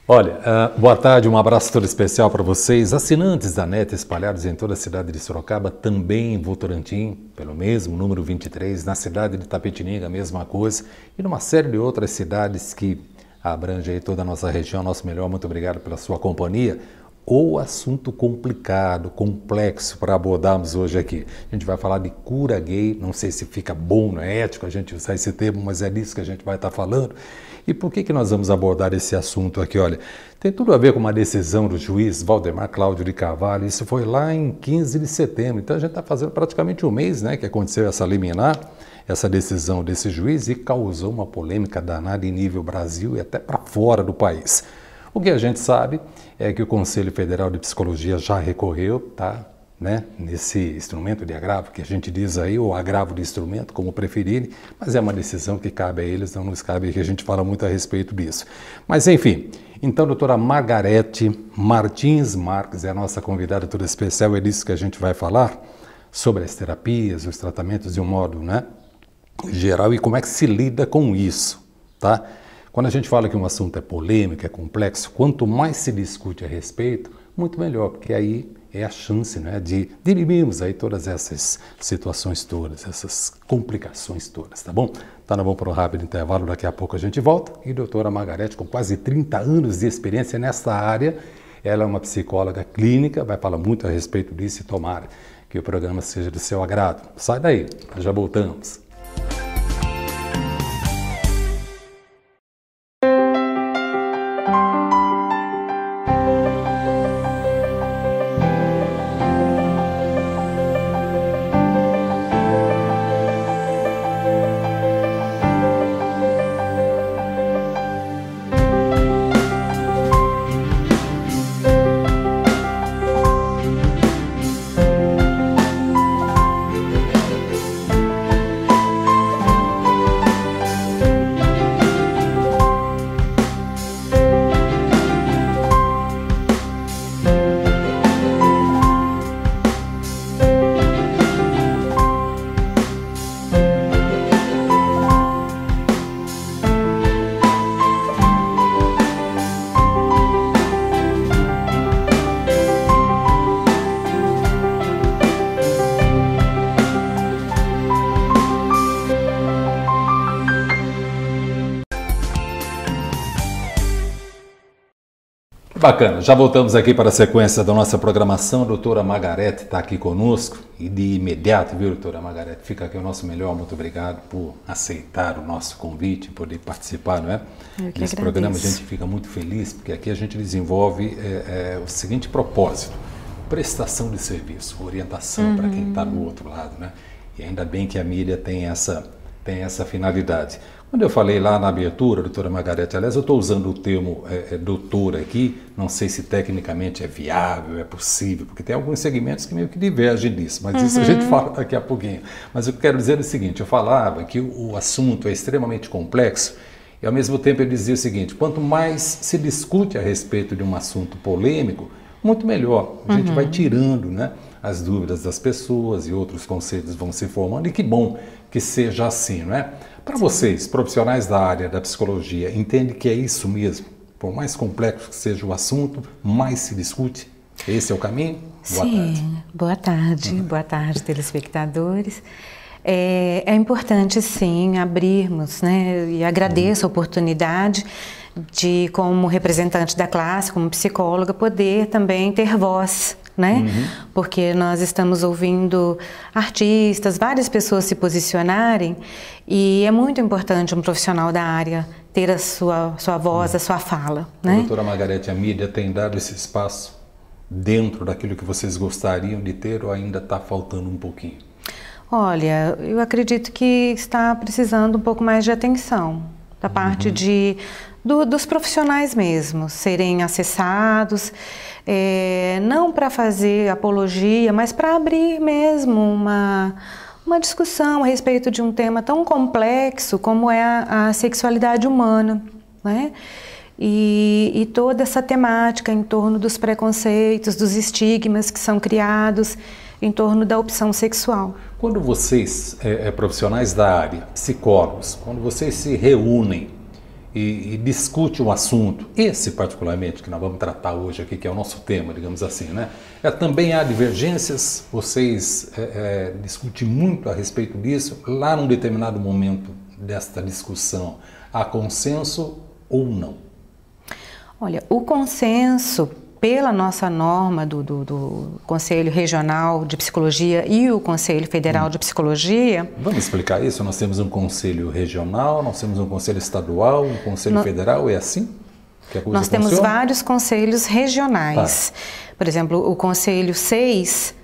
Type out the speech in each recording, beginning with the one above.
Olha, boa tarde, um abraço todo especial para vocês, assinantes da NET espalhados em toda a cidade de Sorocaba, também em Votorantim, pelo mesmo número 23, na cidade de Tapetininga, a mesma coisa, e numa série de outras cidades que abrangem aí toda a nossa região. Nosso melhor, muito obrigado pela sua companhia. O assunto complicado, complexo para abordarmos hoje aqui. A gente vai falar de cura gay, não sei se fica bom, não é ético a gente usar esse termo, mas é disso que a gente vai estar falando. E por que nós vamos abordar esse assunto aqui? Olha, tem tudo a ver com uma decisão do juiz Valdemar Cláudio de Carvalho. Isso foi lá em 15 de setembro, então a gente está fazendo praticamente um mês, né, que aconteceu essa liminar, essa decisão desse juiz, e causou uma polêmica danada em nível Brasil e até para fora do país. O que a gente sabe é que o Conselho Federal de Psicologia já recorreu, tá, né, nesse instrumento de agravo, que a gente diz aí, ou agravo de instrumento, como preferirem, mas é uma decisão que cabe a eles, não nos cabe que a gente fala muito a respeito disso. Mas enfim, então a doutora Margarete Martins Marques é a nossa convidada toda especial, é disso que a gente vai falar, sobre as terapias, os tratamentos de um modo, né, geral, e como é que se lida com isso, tá? Quando a gente fala que um assunto é polêmico, é complexo, quanto mais se discute a respeito, muito melhor, porque aí é a chance, né, de dirimirmos aí todas essas situações todas, essas complicações todas, tá bom? Tá, nós vamos para um rápido intervalo, daqui a pouco a gente volta. E a doutora Margarete, com quase 30 anos de experiência nessa área, ela é uma psicóloga clínica, vai falar muito a respeito disso e tomara que o programa seja do seu agrado. Sai daí, já voltamos. Bacana, já voltamos aqui para a sequência da nossa programação. A doutora Margarete está aqui conosco e de imediato, viu, doutora Margarete? Fica aqui o nosso melhor, muito obrigado por aceitar o nosso convite, poder participar, não é? Nesse programa a gente fica muito feliz, porque aqui a gente desenvolve o seguinte propósito: prestação de serviço, orientação para quem está do outro lado, né? E ainda bem que a mídia tem essa finalidade. Quando eu falei lá na abertura, doutora Margarete, aliás, eu estou usando o termo doutora aqui, não sei se tecnicamente é viável, é possível, porque tem alguns segmentos que meio que divergem disso, mas isso a gente fala daqui a pouquinho. Mas eu quero dizer o seguinte: eu falava que o assunto é extremamente complexo e ao mesmo tempo eu dizia o seguinte: quanto mais se discute a respeito de um assunto polêmico, muito melhor. A gente vai tirando, né, as dúvidas das pessoas e outros conceitos vão se formando, e que bom que seja assim, não é? Para vocês, profissionais da área da psicologia, entende que é isso mesmo? Por mais complexo que seja o assunto, mais se discute? Esse é o caminho? Boa tarde. Boa tarde. Boa tarde, telespectadores. É importante, sim, abrirmos, né? E agradeço a oportunidade de, como representante da classe, como psicóloga, poder também ter voz, né? Porque nós estamos ouvindo artistas, várias pessoas se posicionarem, e é muito importante um profissional da área ter a sua voz, a sua fala, né? Doutora Margarete, a mídia tem dado esse espaço dentro daquilo que vocês gostariam de ter, ou ainda está faltando um pouquinho? Olha, eu acredito que está precisando um pouco mais de atenção da parte dos profissionais mesmo, serem acessados, não para fazer apologia, mas para abrir mesmo uma discussão a respeito de um tema tão complexo como é a sexualidade humana, né? E toda essa temática em torno dos preconceitos, dos estigmas que são criados em torno da opção sexual. Quando vocês, profissionais da área, psicólogos, quando vocês se reúnem e discute o assunto, esse particularmente, que nós vamos tratar hoje aqui, que é o nosso tema, digamos assim, né? Também há divergências, vocês discutem muito a respeito disso, lá num determinado momento desta discussão, há consenso ou não? Olha, o consenso, pela nossa norma do Conselho Regional de Psicologia e o Conselho Federal de Psicologia... Vamos explicar isso? Nós temos um Conselho Regional, nós temos um Conselho Estadual, um Conselho Federal, é assim que a coisa Nós temos funciona? Vários conselhos regionais. Por exemplo, o Conselho 06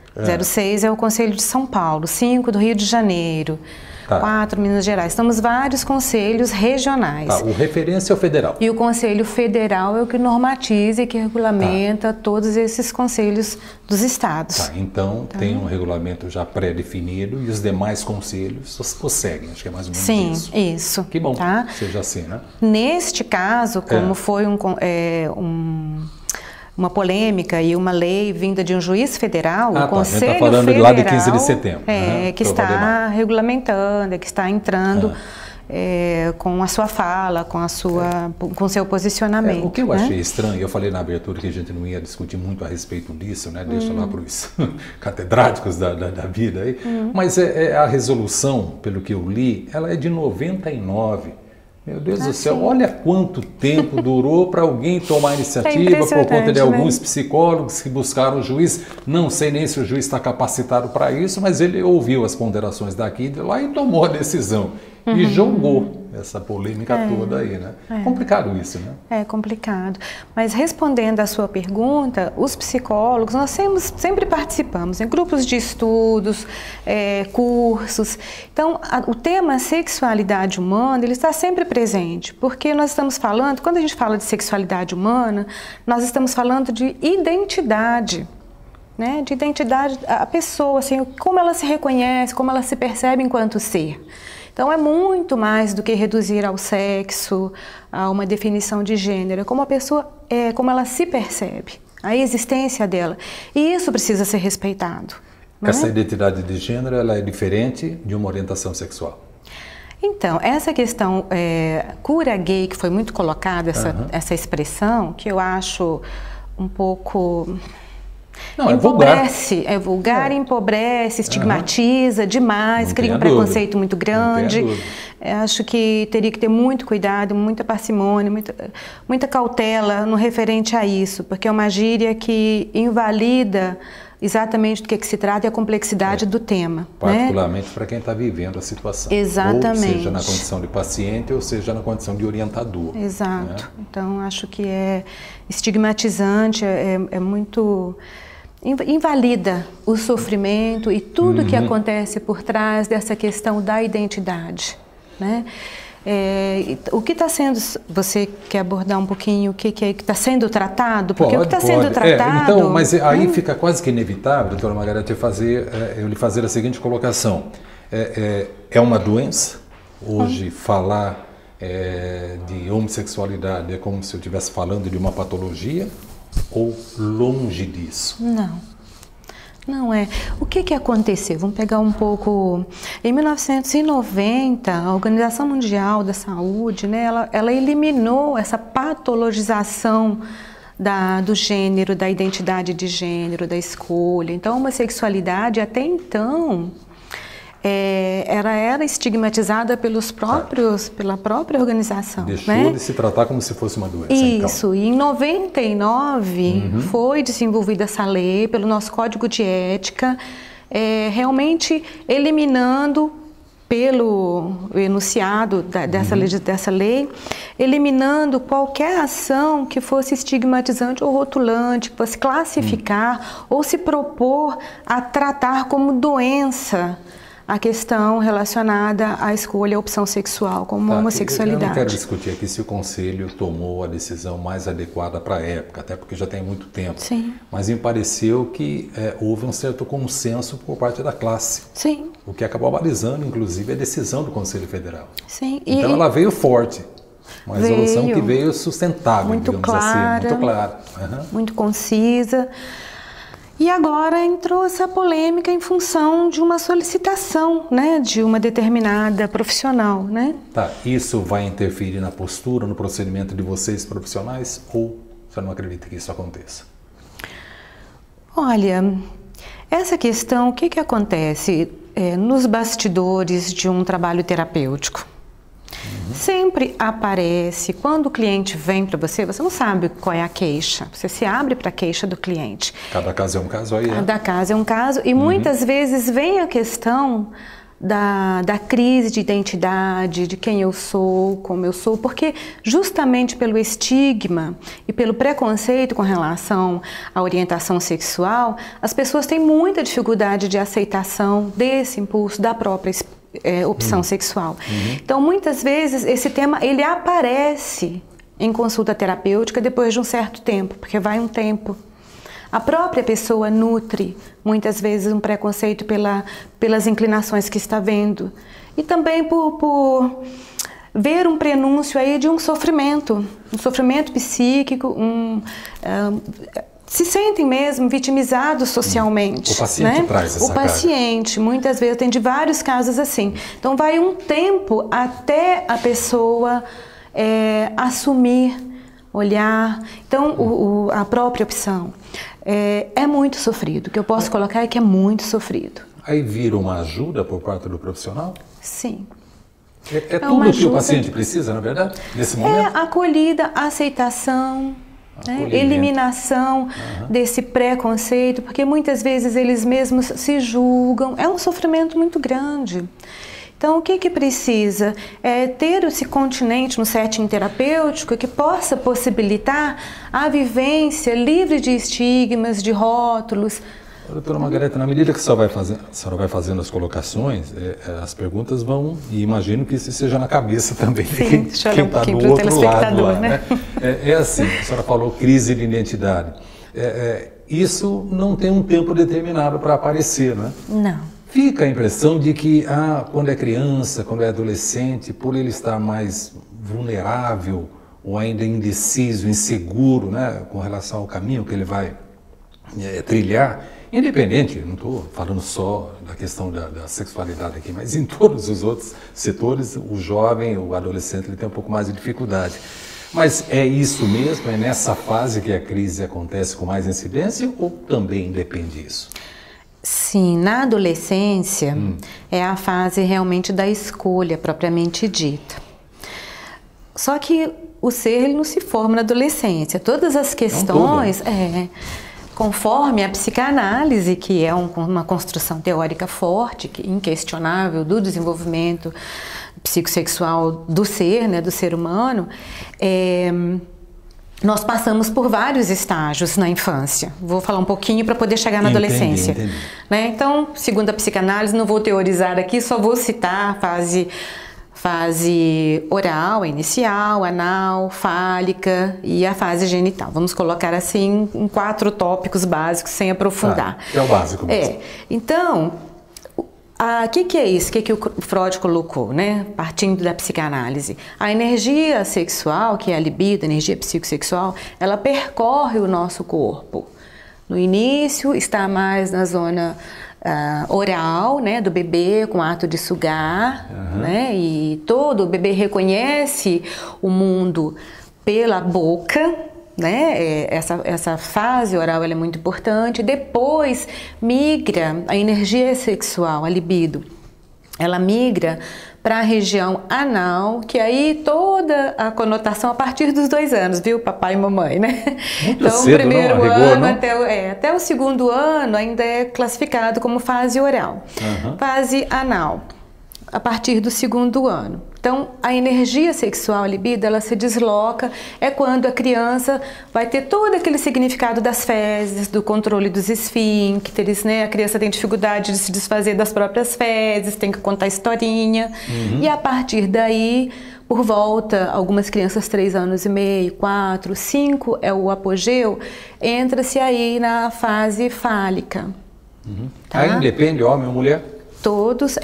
é o Conselho de São Paulo, 5 do Rio de Janeiro, 4 Minas Gerais. Temos vários conselhos regionais. O referência é o federal. E o Conselho Federal é o que normatiza e que regulamenta todos esses conselhos dos estados. Então, tem um regulamento já pré-definido e os demais conselhos os seguem, acho que é mais ou menos isso. Sim, isso. Que bom que seja assim, né? Neste caso, como foi uma polêmica e uma lei vinda de um juiz federal, o Conselho Federal... Está falando lá de 15 de setembro. Que está regulamentando, que está entrando com a sua fala, com o seu posicionamento. O que eu achei estranho, eu falei na abertura que a gente não ia discutir muito a respeito disso, né? Deixa lá para os catedráticos da vida aí. Mas a resolução, pelo que eu li, ela é de 99. Meu Deus do céu, olha quanto tempo durou para alguém tomar iniciativa por conta de alguns psicólogos que buscaram o juiz. Não sei nem se o juiz está capacitado para isso, mas ele ouviu as ponderações daqui e de lá e tomou a decisão. E jogou essa polêmica toda aí, né? Complicado isso, né? É complicado. Mas respondendo à sua pergunta, os psicólogos, nós sempre participamos em grupos de estudos, cursos. Então, o tema sexualidade humana, ele está sempre presente, porque nós estamos falando, quando a gente fala de sexualidade humana, nós estamos falando de identidade. Né? De identidade, a pessoa, assim, como ela se reconhece, como ela se percebe enquanto ser. Então, é muito mais do que reduzir ao sexo, a uma definição de gênero, como a pessoa é, como ela se percebe, a existência dela. E isso precisa ser respeitado. Essa identidade de gênero, ela é diferente de uma orientação sexual? Então, essa questão cura gay, que foi muito colocada, essa expressão, que eu acho um pouco... Não, empobrece, é vulgar, empobrece, estigmatiza demais, cria um preconceito muito grande. Acho que teria que ter muito cuidado, muita parcimônia, muita cautela no referente a isso, porque é uma gíria que invalida exatamente do que se trata e a complexidade do tema. Particularmente para quem está vivendo a situação. Exatamente. Ou seja na condição de paciente, ou seja na condição de orientador. Exato. Então, acho que é estigmatizante, é muito... invalida o sofrimento e tudo que acontece por trás dessa questão da identidade, né? O que está sendo, você quer abordar um pouquinho o que está sendo tratado? Porque o que está sendo tratado... Então, mas aí fica quase que inevitável, doutora Margarete, eu lhe fazer a seguinte colocação. É uma doença? Hoje falar de homossexualidade é como se eu estivesse falando de uma patologia? Ou longe disso? Não, não é. O que aconteceu? Vamos pegar um pouco... Em 1990, a Organização Mundial da Saúde, né, ela eliminou essa patologização do gênero, da identidade de gênero, da escolha. Então, a homossexualidade, até então... era estigmatizada pela própria organização. Deixou de se tratar como se fosse uma doença. Isso, e em 99 foi desenvolvida essa lei pelo nosso Código de Ética, realmente eliminando pelo enunciado dessa lei, eliminando qualquer ação que fosse estigmatizante ou rotulante, que fosse classificar ou se propor a tratar como doença a questão relacionada à escolha, à opção sexual, como homossexualidade. Eu não quero discutir aqui se o Conselho tomou a decisão mais adequada para a época, até porque já tem muito tempo. Sim. Mas me pareceu que houve um certo consenso por parte da classe. Sim. O que acabou balizando, inclusive, a decisão do Conselho Federal. Sim. Então ela veio forte. Uma resolução que veio sustentável, muito digamos clara, assim. Muito clara. Muito concisa. E agora entrou essa polêmica em função de uma solicitação, né, de uma determinada profissional, né? Tá, isso vai interferir na postura, no procedimento de vocês profissionais, ou você não acredita que isso aconteça? Olha, essa questão, o que que acontece nos bastidores de um trabalho terapêutico? Sempre aparece, quando o cliente vem para você, você não sabe qual é a queixa, você se abre para a queixa do cliente. Cada caso é um caso aí, Cada caso é um caso, e muitas vezes vem a questão da crise de identidade, de quem eu sou, como eu sou, porque justamente pelo estigma e pelo preconceito com relação à orientação sexual, as pessoas têm muita dificuldade de aceitação desse impulso, da própria opção sexual. Então, muitas vezes, esse tema ele aparece em consulta terapêutica depois de um certo tempo, porque vai um tempo. A própria pessoa nutre, muitas vezes, um preconceito pelas inclinações que está vendo. E também por ver um prenúncio aí de um sofrimento psíquico, se sentem mesmo vitimizados socialmente. O paciente, né, traz essa carga. Paciente, muitas vezes, tem de vários casos assim. Então, vai um tempo até a pessoa assumir, olhar. Então, a própria opção é muito sofrido. O que eu posso colocar é que é muito sofrido. Aí vira uma ajuda por parte do profissional? Sim. É tudo que o paciente precisa, na verdade, nesse momento? Acolhida, aceitação, né? Eliminação desse preconceito, porque muitas vezes eles mesmos se julgam. É um sofrimento muito grande. Então, o que precisa? É ter esse continente no setting terapêutico que possa possibilitar a vivência livre de estigmas, de rótulos. Doutora Margareta, na medida que a senhora vai fazendo as colocações, as perguntas vão, e imagino que isso seja na cabeça também de quem está do outro lado lá, né? É assim, a senhora falou crise de identidade. Isso não tem um tempo determinado para aparecer, né? Não. Fica a impressão de que quando é criança, quando é adolescente, por ele estar mais vulnerável ou ainda indeciso, inseguro, né, com relação ao caminho que ele vai trilhar, independente, não estou falando só da questão da sexualidade aqui, mas em todos os outros setores, o jovem, o adolescente, ele tem um pouco mais de dificuldade. Mas é isso mesmo? É nessa fase que a crise acontece com mais incidência ou também depende disso? Sim, na adolescência é a fase realmente da escolha propriamente dita. Só que o ser ele não se forma na adolescência. Todas as questões, conforme a psicanálise, que é uma construção teórica forte, inquestionável do desenvolvimento psicossexual do ser, né, do ser humano, nós passamos por vários estágios na infância. Vou falar um pouquinho para poder chegar na adolescência. Entendi. Né? Então, segundo a psicanálise, não vou teorizar aqui, só vou citar a fase oral, inicial, anal, fálica e a fase genital. Vamos colocar assim em 4 tópicos básicos, sem aprofundar. É o básico mesmo. Então, o que é isso? O que o Freud colocou, né? Partindo da psicanálise? A energia sexual, que é a libido, a energia psicossexual, ela percorre o nosso corpo. No início, está mais na zona oral, né, do bebê, com o ato de sugar, né? E todo o bebê reconhece o mundo pela boca, né? Essa fase oral ela é muito importante. Depois migra a energia sexual, a libido, ela migra para a região anal, que aí toda a conotação a partir dos 2 anos, viu, papai e mamãe, né? Muito então, cedo, o primeiro não? ano não? até o 2º ano ainda é classificado como fase oral. Fase anal, a partir do 2º ano. Então, a energia sexual, a libido, ela se desloca, é quando a criança vai ter todo aquele significado das fezes, do controle dos esfíncteres, né? A criança tem dificuldade de se desfazer das próprias fezes, tem que contar historinha. E a partir daí, por volta, algumas crianças 3 anos e meio, 4, 5 é o apogeu, entra-se aí na fase fálica. Tá? Aí depende, homem ou mulher? Todos,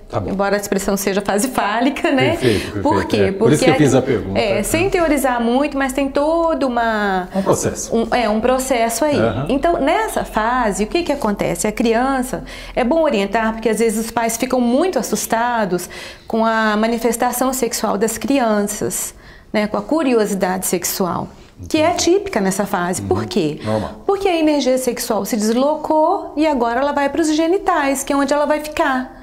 Tá embora a expressão seja fase fálica, né? Perfeito. Por quê? Porque por isso que eu fiz a pergunta. Sem teorizar muito, mas tem todo um processo. Um processo aí. Então, nessa fase, o que acontece? A criança, é bom orientar, porque às vezes os pais ficam muito assustados com a manifestação sexual das crianças, né? Com a curiosidade sexual, que é típica nessa fase. Por quê? Normal. Porque a energia sexual se deslocou e agora ela vai para os genitais, que é onde ela vai ficar.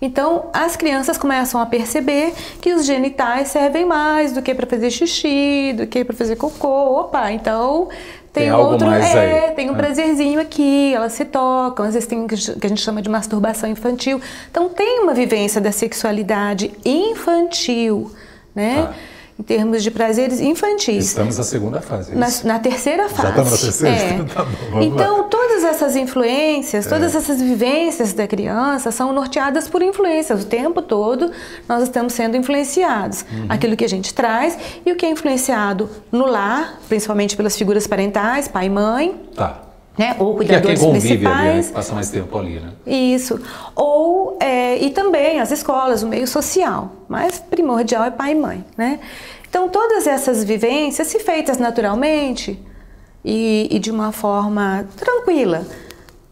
Então, as crianças começam a perceber que os genitais servem mais do que para fazer xixi, do que para fazer cocô. Opa, então tem algo outro, mais aí. Tem um prazerzinho aqui, elas se tocam, às vezes tem o que a gente chama de masturbação infantil. Então, tem uma vivência da sexualidade infantil, né? Em termos de prazeres infantis. Estamos na segunda fase. Na terceira fase. Já estamos na terceira? Tá bom, então, todas essas influências, todas essas vivências da criança são norteadas por influências. O tempo todo nós estamos sendo influenciados. Aquilo que a gente traz e o que é influenciado no lar, principalmente pelas figuras parentais, pai e mãe. Tá. Né? Ou cuidadores que é quem convive principais. Ali, né? Passa mais tempo ali, né? Isso. Ou, e também as escolas, o meio social. Mas primordial é pai e mãe, né? Então, todas essas vivências, se feitas naturalmente e de uma forma tranquila,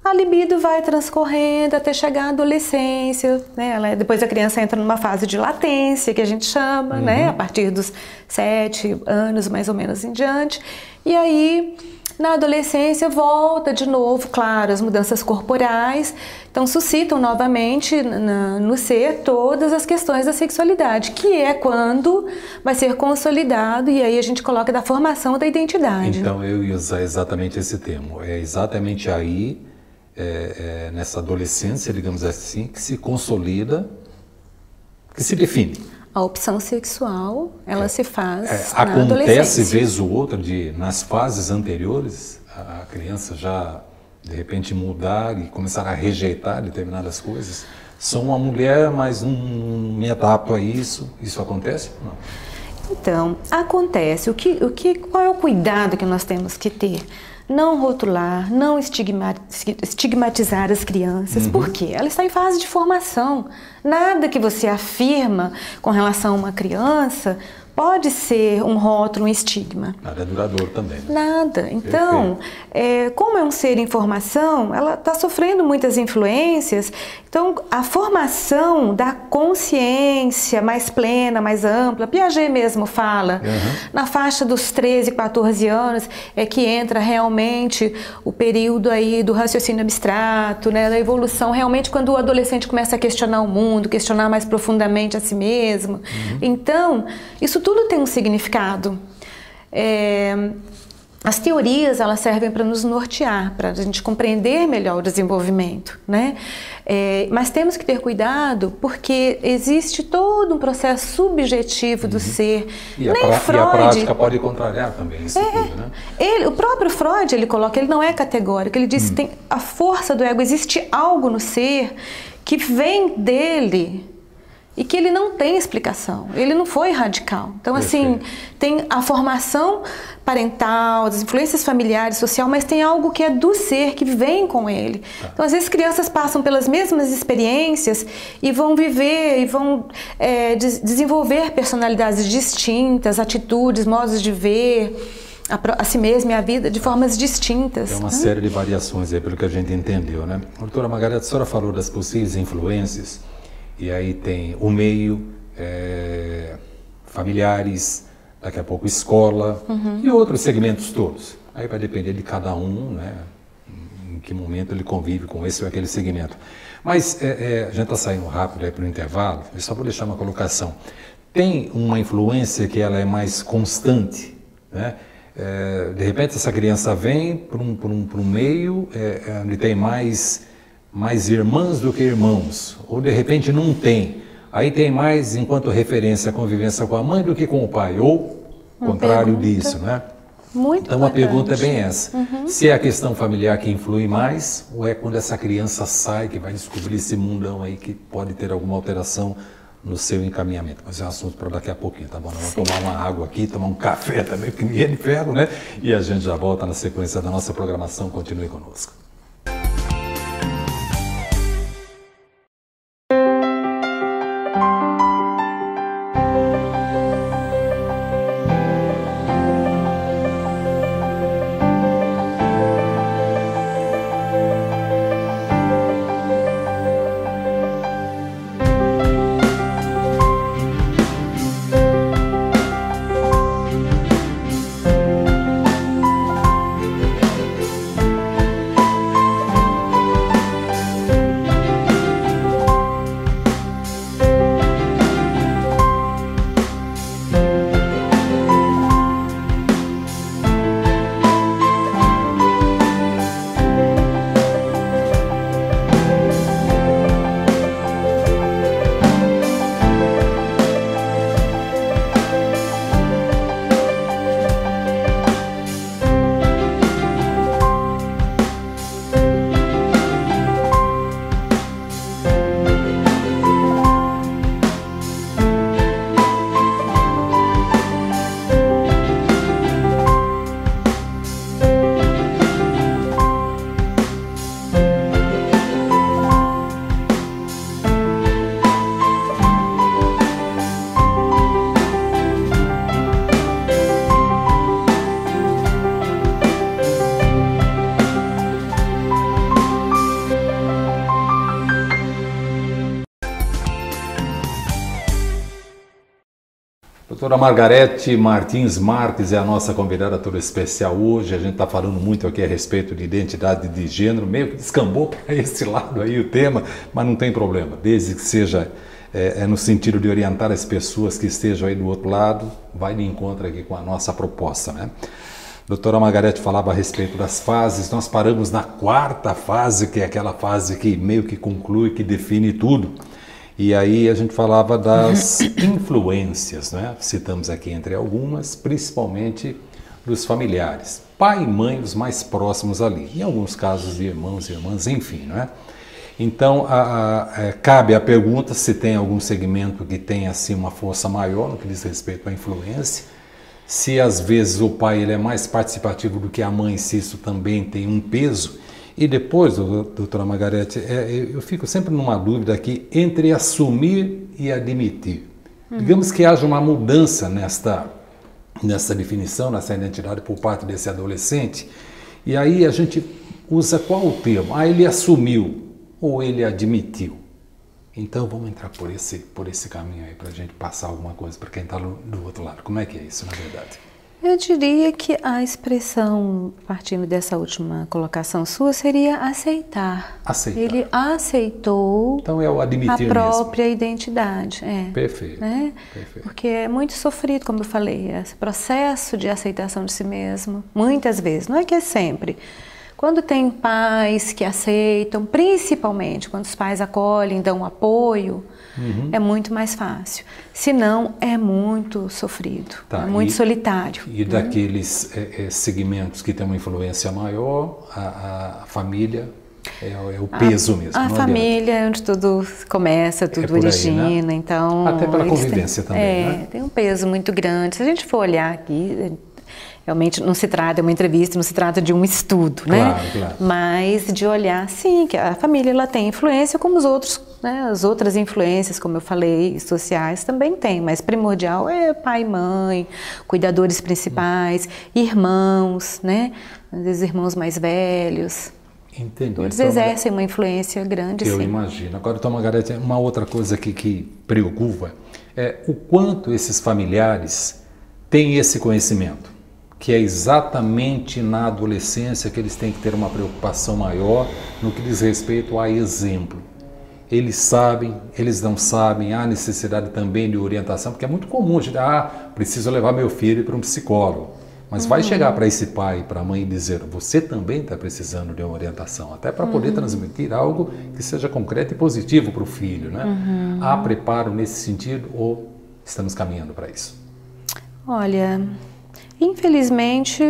a libido vai transcorrendo até chegar à adolescência, né? Depois a criança entra numa fase de latência, que a gente chama, né? A partir dos 7 anos, mais ou menos, em diante. E aí, na adolescência, volta de novo, claro, as mudanças corporais, então suscitam novamente no ser todas as questões da sexualidade, que é quando vai ser consolidado, e aí a gente coloca da formação da identidade. Então, eu ia usar exatamente esse termo. É exatamente aí, nessa adolescência, digamos assim, que se consolida, que se define. A opção sexual, ela se faz na adolescência. Acontece, vez ou outra, nas fases anteriores, a criança já, de repente, mudar e começar a rejeitar determinadas coisas. Sou uma mulher, mas não me adapto a isso. Isso acontece? Não. Então, acontece. Qual é o cuidado que nós temos que ter? Não rotular, não estigmatizar as crianças. Por quê? Ela está em fase de formação. Nada que você afirma com relação a uma criança pode ser um rótulo, um estigma. Nada é duradouro também. Né? Nada. Então, como é um ser em formação, ela está sofrendo muitas influências. Então, a formação da consciência mais plena, mais ampla, Piaget mesmo fala, na faixa dos 13, 14 anos, é que entra realmente o período aí do raciocínio abstrato, né, da evolução, realmente quando o adolescente começa a questionar o mundo, questionar mais profundamente a si mesmo. Então, isso tudo tem um significado. As teorias, elas servem para nos nortear, para a gente compreender melhor o desenvolvimento, né? Mas temos que ter cuidado porque existe todo um processo subjetivo do ser. E a prática pode contrariar também isso tudo, né? O próprio Freud, ele coloca, ele não é categórico, ele diz que tem a força do ego, existe algo no ser que vem dele e que ele não tem explicação, ele não foi radical. Então, assim, tem a formação parental, as influências familiares, social, mas tem algo que é do ser, que vem com ele. Então, às vezes, crianças passam pelas mesmas experiências e vão viver, e vão desenvolver personalidades distintas, atitudes, modos de ver a si mesma e a vida de formas distintas. É uma série de variações aí, pelo que a gente entendeu, né? Doutora Margareth, a senhora falou das possíveis influências. E aí tem o meio, familiares, daqui a pouco escola e outros segmentos todos. Aí vai depender de cada um, né, em que momento ele convive com esse ou aquele segmento. Mas a gente está saindo rápido aí para o intervalo, eu só vou deixar uma colocação. Tem uma influência que ela é mais constante, né? De repente essa criança vem para um meio onde tem mais irmãs do que irmãos, ou de repente não tem. Aí tem mais, enquanto referência, a convivência com a mãe do que com o pai, ou contrário disso, né? Muito então a pergunta é bem essa. Se é a questão familiar que influi mais, ou é quando essa criança sai, que vai descobrir esse mundão aí que pode ter alguma alteração no seu encaminhamento. Mas é um assunto para daqui a pouquinho, tá bom? Nós vamos tomar uma água aqui, tomar um café também, que ninguém é de ferro, né? E a gente já volta na sequência da nossa programação. Continue conosco. Doutora Margarete Martins Marques é a nossa convidada toda especial hoje. A gente está falando muito aqui a respeito de identidade de gênero, meio que descambou para esse lado aí o tema, mas não tem problema, desde que seja no sentido de orientar as pessoas que estejam aí do outro lado, vai de encontro aqui com a nossa proposta, né? Doutora Margarete falava a respeito das fases, nós paramos na 4ª fase, que é aquela fase que meio que conclui, que define tudo. E aí a gente falava das influências, né? Citamos aqui entre algumas, principalmente dos familiares. Pai e mãe, os mais próximos ali. Em alguns casos de irmãos e irmãs, enfim, né? Então, cabe a pergunta se tem algum segmento que tem assim uma força maior no que diz respeito à influência. Se às vezes o pai ele é mais participativo do que a mãe, se isso também tem um peso. E depois, doutora Margarete, eu fico sempre numa dúvida aqui entre assumir e admitir. Digamos que haja uma mudança nessa definição, nessa identidade por parte desse adolescente, e aí a gente usa qual o termo? Ah, ele assumiu ou ele admitiu? Então vamos entrar por esse caminho aí para a gente passar alguma coisa para quem está do outro lado. Como é que é isso, na verdade? Eu diria que a expressão, partindo dessa última colocação sua, seria aceitar. Aceitar. Ele aceitou então é o admitir a própria mesmo. Identidade. Perfeito, né? Perfeito. Porque é muito sofrido, como eu falei, esse processo de aceitação de si mesmo, muitas vezes, não é que é sempre. Quando tem pais que aceitam, principalmente quando os pais acolhem, dão apoio, é muito mais fácil. Se não, é muito sofrido, é muito solitário. E daqueles segmentos que têm uma influência maior, a família é o peso mesmo. A família é onde tudo começa, tudo origina, aí, né? Então... Até pela convivência também, né? Tem um peso muito grande. Se a gente for olhar aqui... Realmente não se trata de uma entrevista, não se trata de um estudo, né? Claro. Mas de olhar, sim, que a família ela tem influência como os outros, né? As outras influências, como eu falei, sociais também tem, mas primordial é pai e mãe, cuidadores principais, irmãos, né? Às vezes irmãos mais velhos. Entendi. Todos exercem uma influência grande, sim. Eu imagino. Agora, doutora Margarete, uma outra coisa que preocupa é o quanto esses familiares têm esse conhecimento, que é exatamente na adolescência que eles têm que ter uma preocupação maior no que diz respeito a exemplo. Eles sabem, eles não sabem, há necessidade também de orientação, porque é muito comum a gente, preciso levar meu filho para um psicólogo. Mas vai chegar para esse pai e para a mãe e dizer, você também está precisando de uma orientação, até para poder transmitir algo que seja concreto e positivo para o filho, né? Há preparo nesse sentido ou estamos caminhando para isso? Olha... Infelizmente,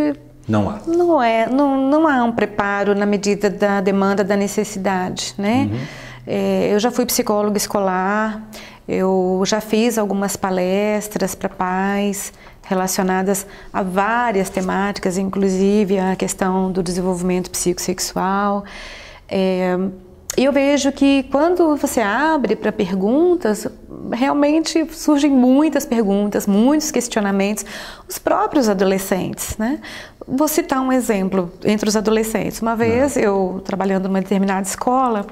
não há. Não há um preparo na medida da demanda, da necessidade, né? Eu já fui psicóloga escolar, eu já fiz algumas palestras para pais relacionadas a várias temáticas, inclusive a questão do desenvolvimento psicossexual. E eu vejo que quando você abre para perguntas, realmente surgem muitas perguntas, muitos questionamentos, os próprios adolescentes, né? Vou citar um exemplo entre os adolescentes. Uma vez, eu trabalhando numa determinada escola,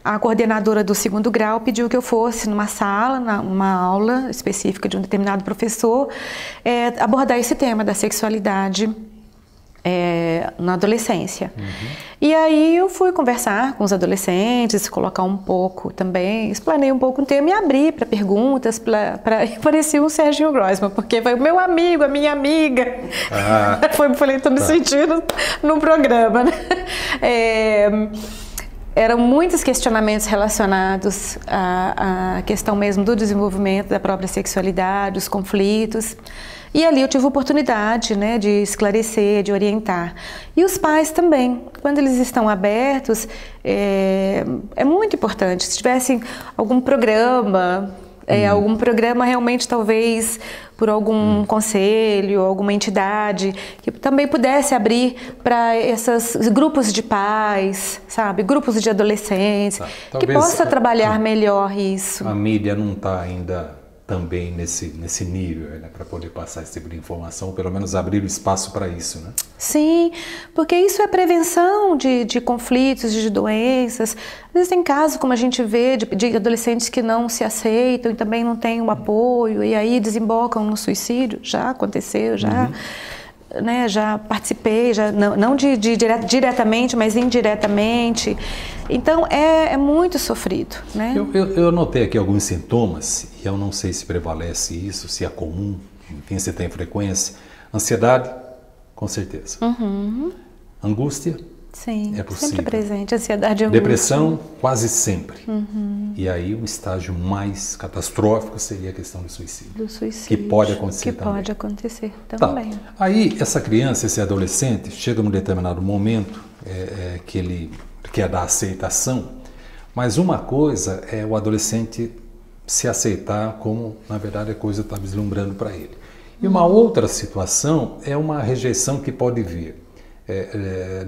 a coordenadora do 2º grau pediu que eu fosse numa sala, numa aula específica de um determinado professor, abordar esse tema da sexualidade na adolescência. E aí eu fui conversar com os adolescentes, colocar um pouco também, explanei um pouco o tema e abri para perguntas, parecia um Serginho Groisman, porque foi o meu amigo, a minha amiga. Falei, estou me sentindo num programa, né? Eram muitos questionamentos relacionados à questão mesmo do desenvolvimento da própria sexualidade, os conflitos. E ali eu tive a oportunidade, né, de esclarecer, de orientar. E os pais também, quando eles estão abertos, é muito importante. Se tivessem algum programa realmente talvez por algum conselho, alguma entidade, que também pudesse abrir para esses grupos de pais, sabe, grupos de adolescentes, que possa trabalhar melhor isso. A mídia não está ainda também nesse nível, né, para poder passar esse tipo de informação, ou pelo menos abrir o espaço para isso, né? Sim, porque isso é prevenção de conflitos, de doenças. Às vezes tem casos, como a gente vê, de adolescentes que não se aceitam e também não têm um apoio, e aí desembocam no suicídio. Já aconteceu, já... Né, já participei, já, não diretamente, mas indiretamente. Então, é muito sofrido, né? Eu notei aqui alguns sintomas, e eu não sei se prevalece isso, se é comum, enfim, se tem frequência. Ansiedade, com certeza. Angústia, sim, é possível. sempre presente, ansiedade e angústia. Depressão, quase sempre. E aí o estágio mais catastrófico seria a questão do suicídio. Do suicídio. Que pode acontecer também. Que pode acontecer também. Tá. Aí essa criança, esse adolescente, chega num determinado momento que ele quer dar aceitação, mas uma coisa é o adolescente se aceitar como, na verdade, a coisa está vislumbrando para ele. E uma outra situação é uma rejeição que pode vir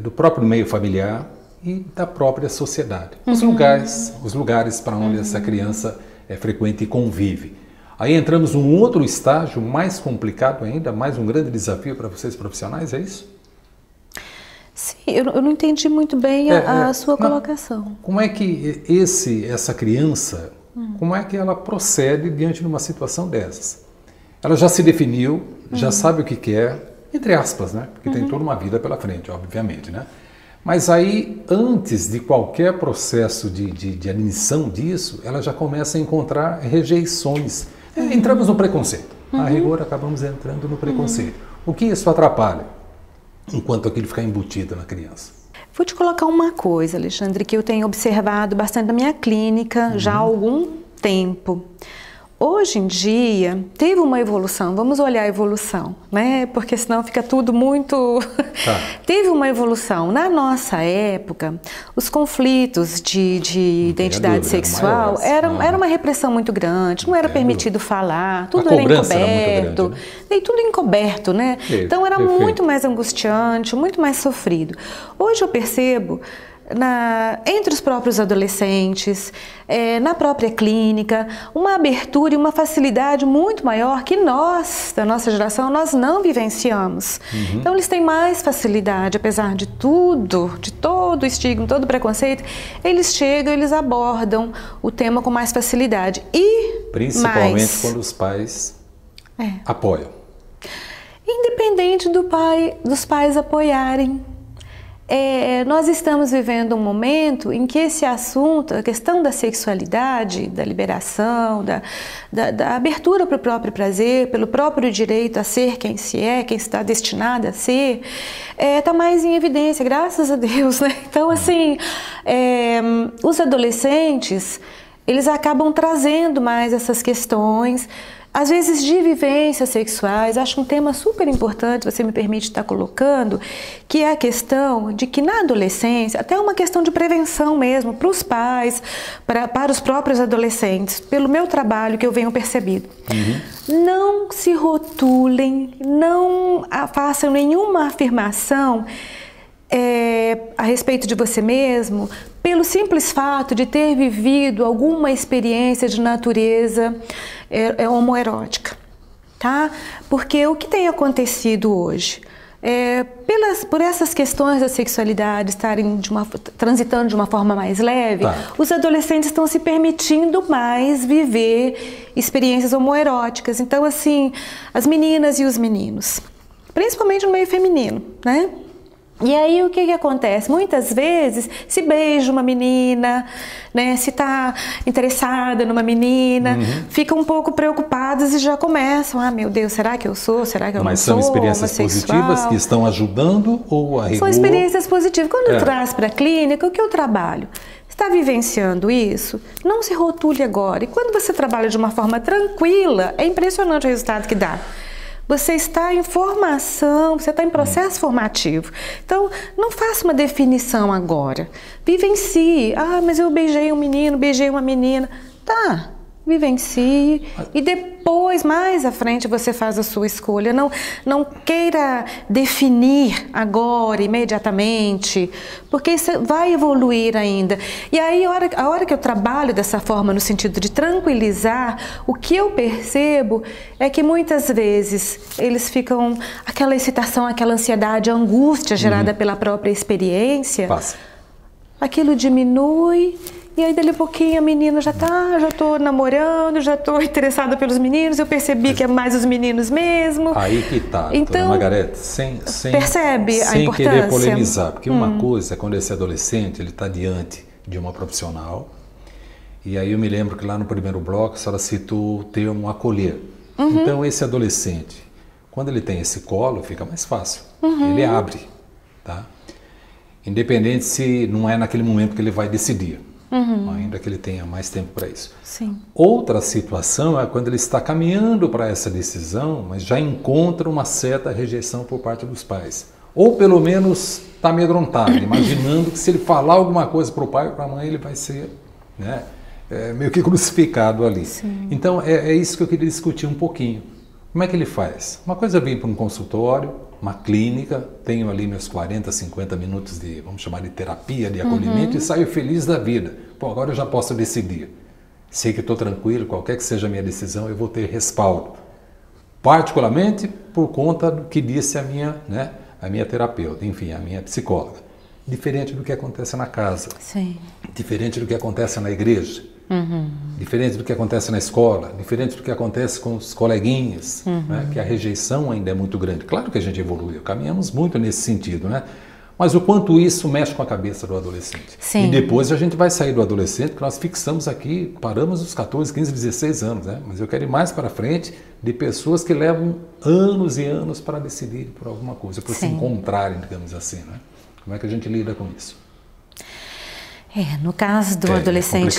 do próprio meio familiar e da própria sociedade. Os lugares para onde essa criança frequenta e convive. Aí entramos num outro estágio mais complicado ainda, mais um grande desafio para vocês profissionais, é isso? Sim, eu não entendi muito bem a sua colocação. Como é que essa criança, como é que ela procede diante de uma situação dessas? Ela já se definiu, já sabe o que quer, entre aspas, né? Porque tem toda uma vida pela frente, obviamente, né? Mas aí, antes de qualquer processo de admissão disso, ela já começa a encontrar rejeições. Entramos no preconceito. A rigor, acabamos entrando no preconceito. O que isso atrapalha? Enquanto aquilo ficar embutido na criança. Vou te colocar uma coisa, Alexandre, que eu tenho observado bastante na minha clínica já há algum tempo. Hoje em dia, teve uma evolução, vamos olhar a evolução, né? Porque senão fica tudo muito... Teve uma evolução. Na nossa época, os conflitos de identidade sexual era uma repressão muito grande, não era permitido falar, tudo era encoberto, e tudo encoberto, né? Então era muito mais angustiante, muito mais sofrido. Hoje eu percebo... entre os próprios adolescentes, na própria clínica, uma abertura e uma facilidade muito maior que nós, da nossa geração, nós não vivenciamos. Então eles têm mais facilidade, apesar de tudo, de todo o estigma, todo o preconceito, eles chegam, eles abordam o tema com mais facilidade. E principalmente quando os pais apoiam. Independente dos pais apoiarem. Nós estamos vivendo um momento em que esse assunto, a questão da sexualidade, da liberação, da abertura para o próprio prazer, pelo próprio direito a ser quem se é, quem está destinado a ser, está mais em evidência, graças a Deus, né? Então, assim, os adolescentes, eles acabam trazendo mais essas questões, às vezes de vivências sexuais. Acho um tema super importante, você me permite estar colocando, que é a questão de que na adolescência, até uma questão de prevenção mesmo, para os pais, para os próprios adolescentes, pelo meu trabalho que eu venho percebido. Não se rotulem, não façam nenhuma afirmação a respeito de você mesmo, pelo simples fato de ter vivido alguma experiência de natureza homoerótica, tá? Porque o que tem acontecido hoje? Por essas questões da sexualidade estarem transitando de uma forma mais leve, os adolescentes estão se permitindo mais viver experiências homoeróticas. Então, assim, as meninas e os meninos, principalmente no meio feminino, né? E aí o que acontece? Muitas vezes se beija uma menina, né? Se está interessada numa menina, ficam um pouco preocupadas e já começam, meu Deus, será que eu sou? Será que eu não sou? Mas são experiências positivas que estão ajudando ou a rigor? São experiências positivas. Quando traz para a clínica, o que eu trabalho? Está vivenciando isso? Não se rotule agora. E quando você trabalha de uma forma tranquila, é impressionante o resultado que dá. Você está em formação, você está em processo formativo. Então, não faça uma definição agora. Vivencie. Mas eu beijei um menino, beijei uma menina. Tá, vivencie e depois, mais à frente, você faz a sua escolha. Não queira definir agora, imediatamente, porque isso vai evoluir ainda. E aí, a hora que eu trabalho dessa forma, no sentido de tranquilizar, o que eu percebo é que muitas vezes eles ficam, aquela excitação, aquela ansiedade, a angústia gerada pela própria experiência, aquilo diminui. E aí, dali a pouquinho, a menina já tô namorando, já tô interessada pelos meninos, eu percebi que é mais os meninos mesmo. Aí que tá, então, Margarete, percebe a importância? Sem querer polemizar, porque uma coisa é quando esse adolescente, ele está diante de uma profissional, e aí eu me lembro que lá no primeiro bloco, a senhora citou o termo acolher. Então, esse adolescente, quando ele tem esse colo, fica mais fácil, ele abre, tá? Independente se não é naquele momento que ele vai decidir. Ainda que ele tenha mais tempo para isso. Sim. Outra situação é quando ele está caminhando para essa decisão, mas já encontra uma certa rejeição por parte dos pais. Ou pelo menos está amedrontado, imaginando que se ele falar alguma coisa para o pai ou para a mãe, ele vai ser, né, meio que crucificado ali. Sim. Então é isso que eu queria discutir um pouquinho. Como é que ele faz? Uma coisa é vir para um consultório, uma clínica, tenho ali meus 40, 50 minutos de, vamos chamar de terapia, de acolhimento, e saio feliz da vida. Pô, agora eu já posso decidir. Sei que estou tranquilo, qualquer que seja a minha decisão, eu vou ter respaldo. Particularmente por conta do que disse a minha terapeuta, enfim, a minha psicóloga. Diferente do que acontece na casa. Sim. Diferente do que acontece na igreja. Diferente do que acontece na escola, diferente do que acontece com os coleguinhas, né, que a rejeição ainda é muito grande. Claro que a gente evoluiu, caminhamos muito nesse sentido, né? Mas o quanto isso mexe com a cabeça do adolescente. Sim. E depois a gente vai sair do adolescente, porque nós fixamos aqui, paramos nos 14, 15, 16 anos, né? Mas eu quero ir mais para frente de pessoas que levam anos e anos para decidir por alguma coisa, para se encontrarem, digamos assim, né? Como é que a gente lida com isso? No caso do adolescente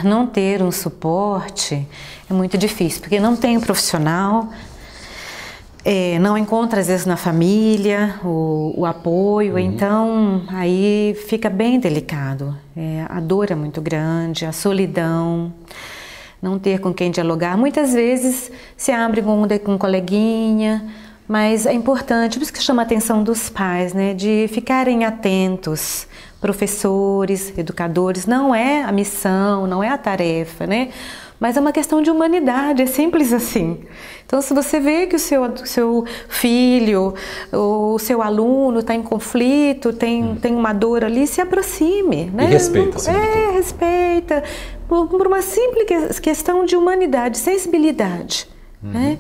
não ter um suporte é muito difícil, porque não tem um profissional, não encontra às vezes na família o apoio, então aí fica bem delicado. A dor é muito grande, a solidão, não ter com quem dialogar. Muitas vezes se abre com um coleguinha, mas é importante, por isso que chama a atenção dos pais, né, de ficarem atentos. Professores, educadores, não é a missão, não é a tarefa, né? Mas é uma questão de humanidade, é simples assim. Então, se você vê que o seu filho, o seu aluno está em conflito, tem uma dor ali, se aproxime, né? E respeita, respeita, por uma simples questão de humanidade, sensibilidade, né?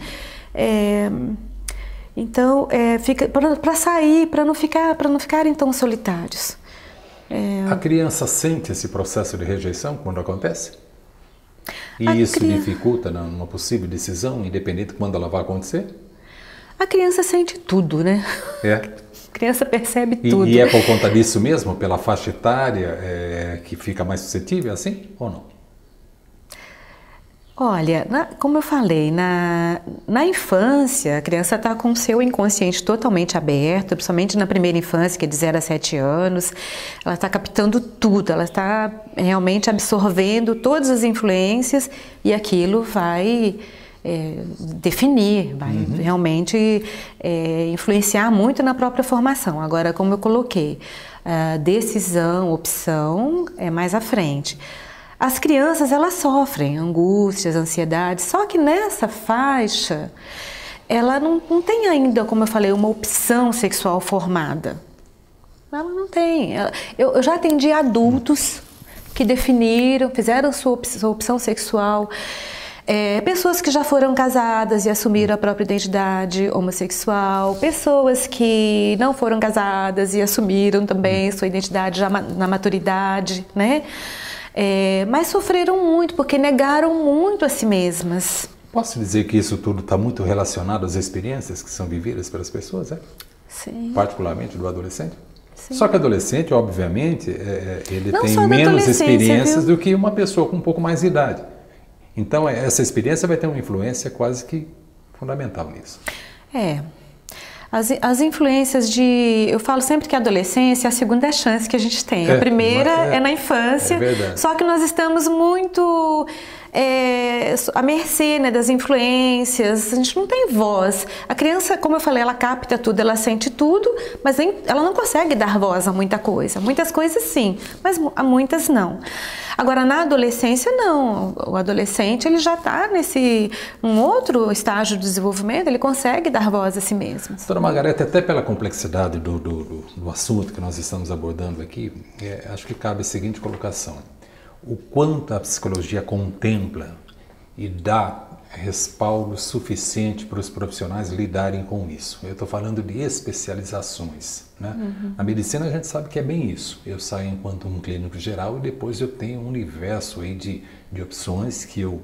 Então, fica para sair, para não ficarem tão solitários. A criança sente esse processo de rejeição quando acontece? E isso dificulta numa possível decisão, independente de quando ela vai acontecer? A criança sente tudo, né? A criança percebe tudo. E é por conta disso mesmo, pela faixa etária, que fica mais suscetível assim ou não? Olha, como eu falei, na infância, a criança está com o seu inconsciente totalmente aberto, principalmente na primeira infância, que é de 0 a 7 anos, ela está captando tudo, ela está realmente absorvendo todas as influências e aquilo vai definir, vai realmente influenciar muito na própria formação. Agora, como eu coloquei, decisão, opção é mais à frente. As crianças, elas sofrem angústias, ansiedades, só que nessa faixa, ela não tem ainda, como eu falei, uma opção sexual formada. Ela não tem. Eu já atendi adultos que definiram, fizeram sua opção sexual, pessoas que já foram casadas e assumiram a própria identidade homossexual, pessoas que não foram casadas e assumiram também sua identidade já na maturidade, né? Mas sofreram muito, porque negaram muito a si mesmas. Posso dizer que isso tudo está muito relacionado às experiências que são vividas pelas pessoas, Sim. Particularmente do adolescente? Sim. Só que o adolescente, obviamente, ele tem menos experiências do que uma pessoa com um pouco mais de idade. Então, essa experiência vai ter uma influência quase que fundamental nisso. As influências eu falo sempre que a adolescência é a segunda chance que a gente tem. A primeira é na infância, é verdade. Só que nós estamos muito à mercê, né, das influências, a gente não tem voz. A criança, como eu falei, ela capta tudo, ela sente tudo, mas ela não consegue dar voz a muita coisa. Muitas coisas sim, mas a muitas não. Agora, na adolescência, não. O adolescente, ele já está um outro estágio de desenvolvimento, ele consegue dar voz a si mesmo. Doutora Margarete, até pela complexidade do assunto que nós estamos abordando aqui, acho que cabe a seguinte colocação. O quanto a psicologia contempla e dá respaldo suficiente para os profissionais lidarem com isso. Eu estou falando de especializações, né? Na medicina a gente sabe que é bem isso. Eu saio enquanto um clínico geral e depois eu tenho um universo aí de opções que eu,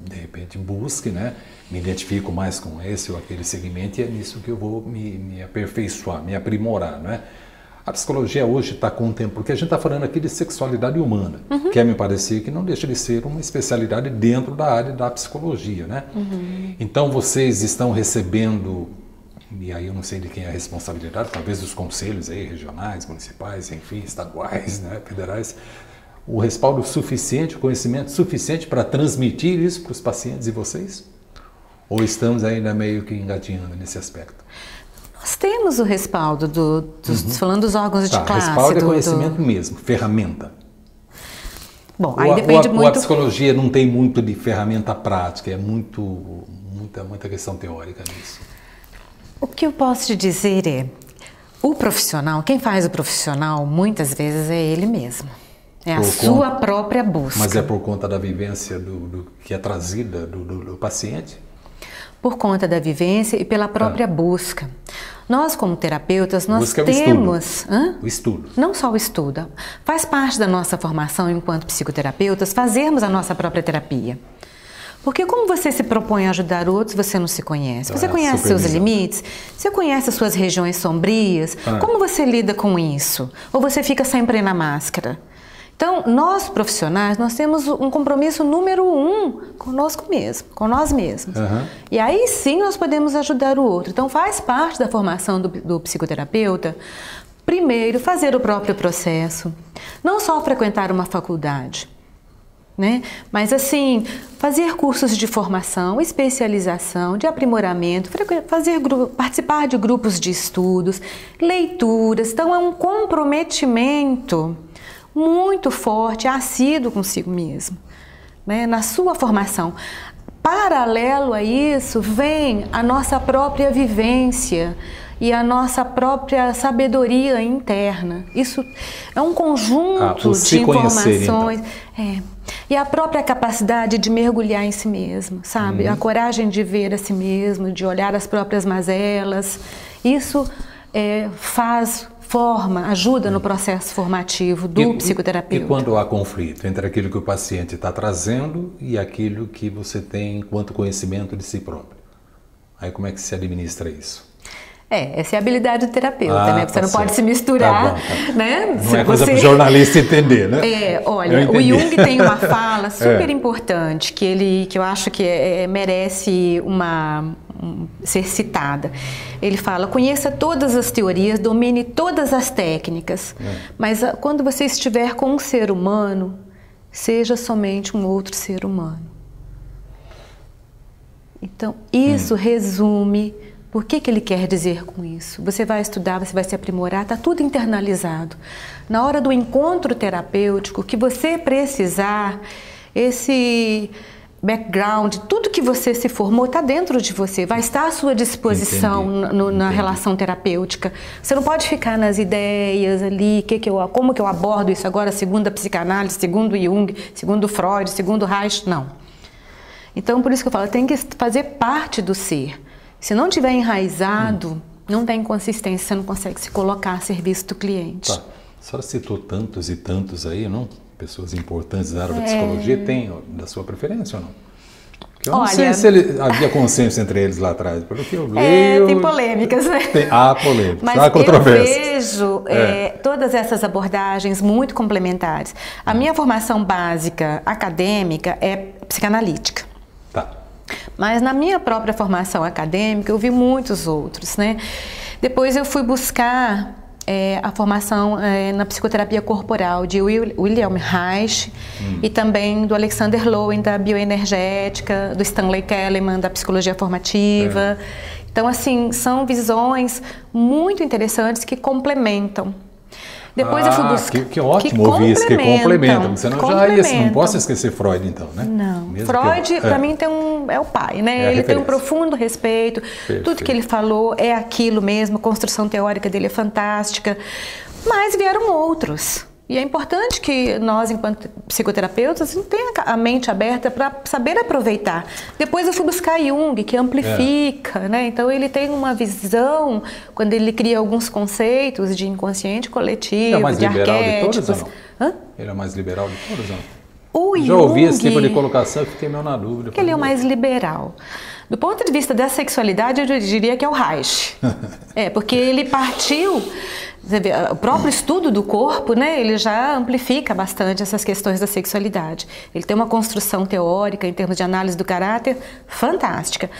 de repente, busque, né? Me identifico mais com esse ou aquele segmento e é nisso que eu vou me aperfeiçoar, me aprimorar, né? A psicologia hoje está contemplando, porque a gente está falando aqui de sexualidade humana, que me parecer que não deixa de ser uma especialidade dentro da área da psicologia, né? Então vocês estão recebendo, e aí eu não sei de quem é a responsabilidade, talvez dos conselhos aí, regionais, municipais, enfim, estaduais, né, federais, o respaldo suficiente, o conhecimento suficiente para transmitir isso para os pacientes e vocês? Ou estamos ainda meio que engatinhando nesse aspecto? Nós temos o respaldo falando dos órgãos de classe. Respaldo é conhecimento mesmo, ferramenta. Bom, aí depende muito... A psicologia não tem muito de ferramenta prática, é muita questão teórica nisso. O que eu posso te dizer é, o profissional, quem faz o profissional, muitas vezes é ele mesmo. É a sua própria busca. Mas é por conta da vivência do que é trazida do paciente? Por conta da vivência e pela própria busca. Nós, como terapeutas, nós temos... O estudo. Não só o estudo. Faz parte da nossa formação enquanto psicoterapeutas fazermos a nossa própria terapia. Porque como você se propõe a ajudar outros, você não se conhece. Você conhece seus limites? Você conhece as suas regiões sombrias? Como você lida com isso? Ou você fica sempre na máscara? Então, nós profissionais, nós temos um compromisso número 1 conosco mesmo, com nós mesmos. E aí sim nós podemos ajudar o outro. Então, faz parte da formação do psicoterapeuta, primeiro, fazer o próprio processo. Não só frequentar uma faculdade, né? Mas assim, fazer cursos de formação, especialização, de aprimoramento, participar de grupos de estudos, leituras. Então, é um comprometimento muito forte, assíduo consigo mesmo, né? Na sua formação. Paralelo a isso, vem a nossa própria vivência e a nossa própria sabedoria interna. Isso é um conjunto de informações. Então. E a própria capacidade de mergulhar em si mesmo, sabe? A coragem de ver a si mesmo, de olhar as próprias mazelas. Isso ajuda no processo formativo do psicoterapeuta. E quando há conflito entre aquilo que o paciente está trazendo e aquilo que você tem enquanto conhecimento de si próprio? Aí como é que se administra isso? Essa é a habilidade do terapeuta, né? Você não pode se misturar, né? Não é coisa para o jornalista entender, né? Olha, o Jung tem uma fala super importante que eu acho que merece ser citada. Ele fala: conheça todas as teorias, domine todas as técnicas, mas quando você estiver com um ser humano, seja somente um outro ser humano. Então, isso resume por que ele quer dizer com isso. Você vai estudar, você vai se aprimorar, está tudo internalizado. Na hora do encontro terapêutico, o que você precisar, esse background, tudo que você se formou está dentro de você, vai estar à sua disposição na relação terapêutica. Você não pode ficar nas ideias ali, como que eu abordo isso agora, segundo a psicanálise, segundo Jung, segundo Freud, segundo Reich, não. Então, por isso que eu falo, tem que fazer parte do ser. Se não tiver enraizado, não tem consistência, você não consegue se colocar a serviço do cliente. Tá. A senhora citou tantos e tantos aí, não? Pessoas importantes da área da psicologia, tem da sua preferência ou não? Porque eu não sei se havia consenso entre eles lá atrás, pelo que eu leio... Tem polêmicas, né? Há polêmicas, mas há controvérsias. Eu vejo todas essas abordagens muito complementares. A minha formação básica acadêmica é psicanalítica. Tá. Mas na minha própria formação acadêmica eu vi muitos outros, né? Depois eu fui buscar a formação na psicoterapia corporal de Wilhelm Reich e também do Alexander Lowen, da bioenergética, do Stanley Kellerman, da psicologia formativa. Então, assim, são visões muito interessantes que complementam. Depois eu fui buscar... Que ótimo ouvir isso, que complementam. Você não posso esquecer Freud, então, né? Não. Mesmo Freud, para mim, é o pai, né? Ele tem um profundo respeito. Perfeito. Tudo que ele falou é aquilo mesmo, a construção teórica dele é fantástica. Mas vieram outros. E é importante que nós, enquanto psicoterapeutas, tenhamos a mente aberta para saber aproveitar. Depois eu fui buscar Jung, que amplifica, né? Então ele tem uma visão, quando ele cria alguns conceitos de inconsciente coletivo, de arquétipos. De todos, ou não? Ele é mais liberal de todos, ou não? O Já Jung, ouvi esse tipo de colocação e fiquei meio na dúvida. Ele é o mais liberal. Do ponto de vista da sexualidade, eu diria que é o Reich. Porque ele partiu... Você vê, o próprio estudo do corpo, né, ele já amplifica bastante essas questões da sexualidade. Ele tem uma construção teórica, em termos de análise do caráter, fantástica.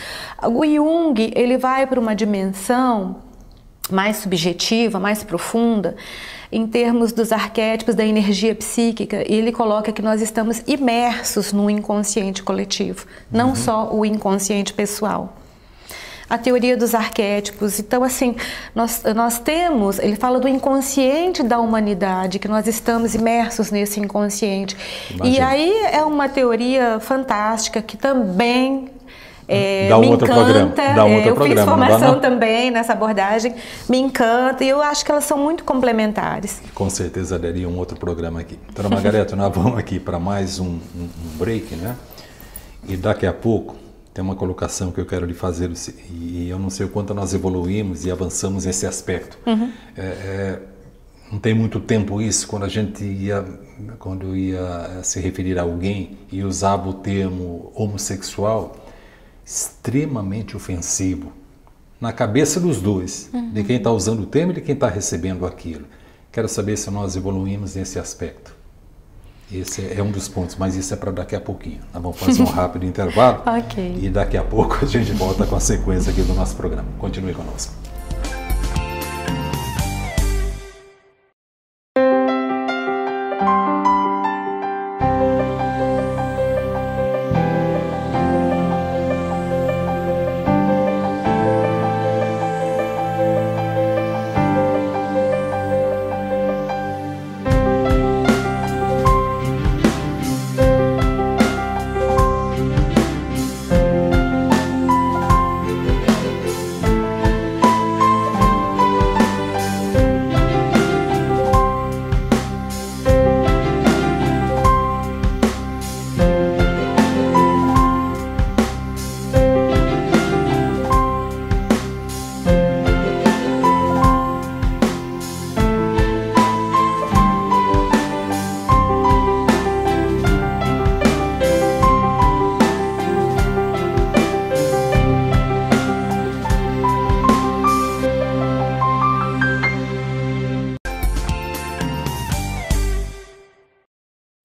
O Jung, ele vai para uma dimensão mais subjetiva, mais profunda, em termos dos arquétipos da energia psíquica, e ele coloca que nós estamos imersos no inconsciente coletivo, não só o inconsciente pessoal. A teoria dos arquétipos, então assim, nós temos, ele fala do inconsciente da humanidade, que nós estamos imersos nesse inconsciente. Imagina. E aí é uma teoria fantástica que também me encanta. Eu fiz formação também nessa abordagem, me encanta e eu acho que elas são muito complementares. Com certeza daria um outro programa aqui. Dona Margareta, nós vamos aqui para mais um break, né? E daqui a pouco tem uma colocação que eu quero lhe fazer, e eu não sei o quanto nós evoluímos e avançamos nesse aspecto. Não tem muito tempo isso, quando eu ia se referir a alguém e usava o termo homossexual, extremamente ofensivo, na cabeça dos dois, de quem está usando o termo e de quem está recebendo aquilo. Quero saber se nós evoluímos nesse aspecto. Esse é um dos pontos, mas isso é para daqui a pouquinho. Nós vamos fazer um rápido intervalo e daqui a pouco a gente volta com a sequência aqui do nosso programa. Continue conosco.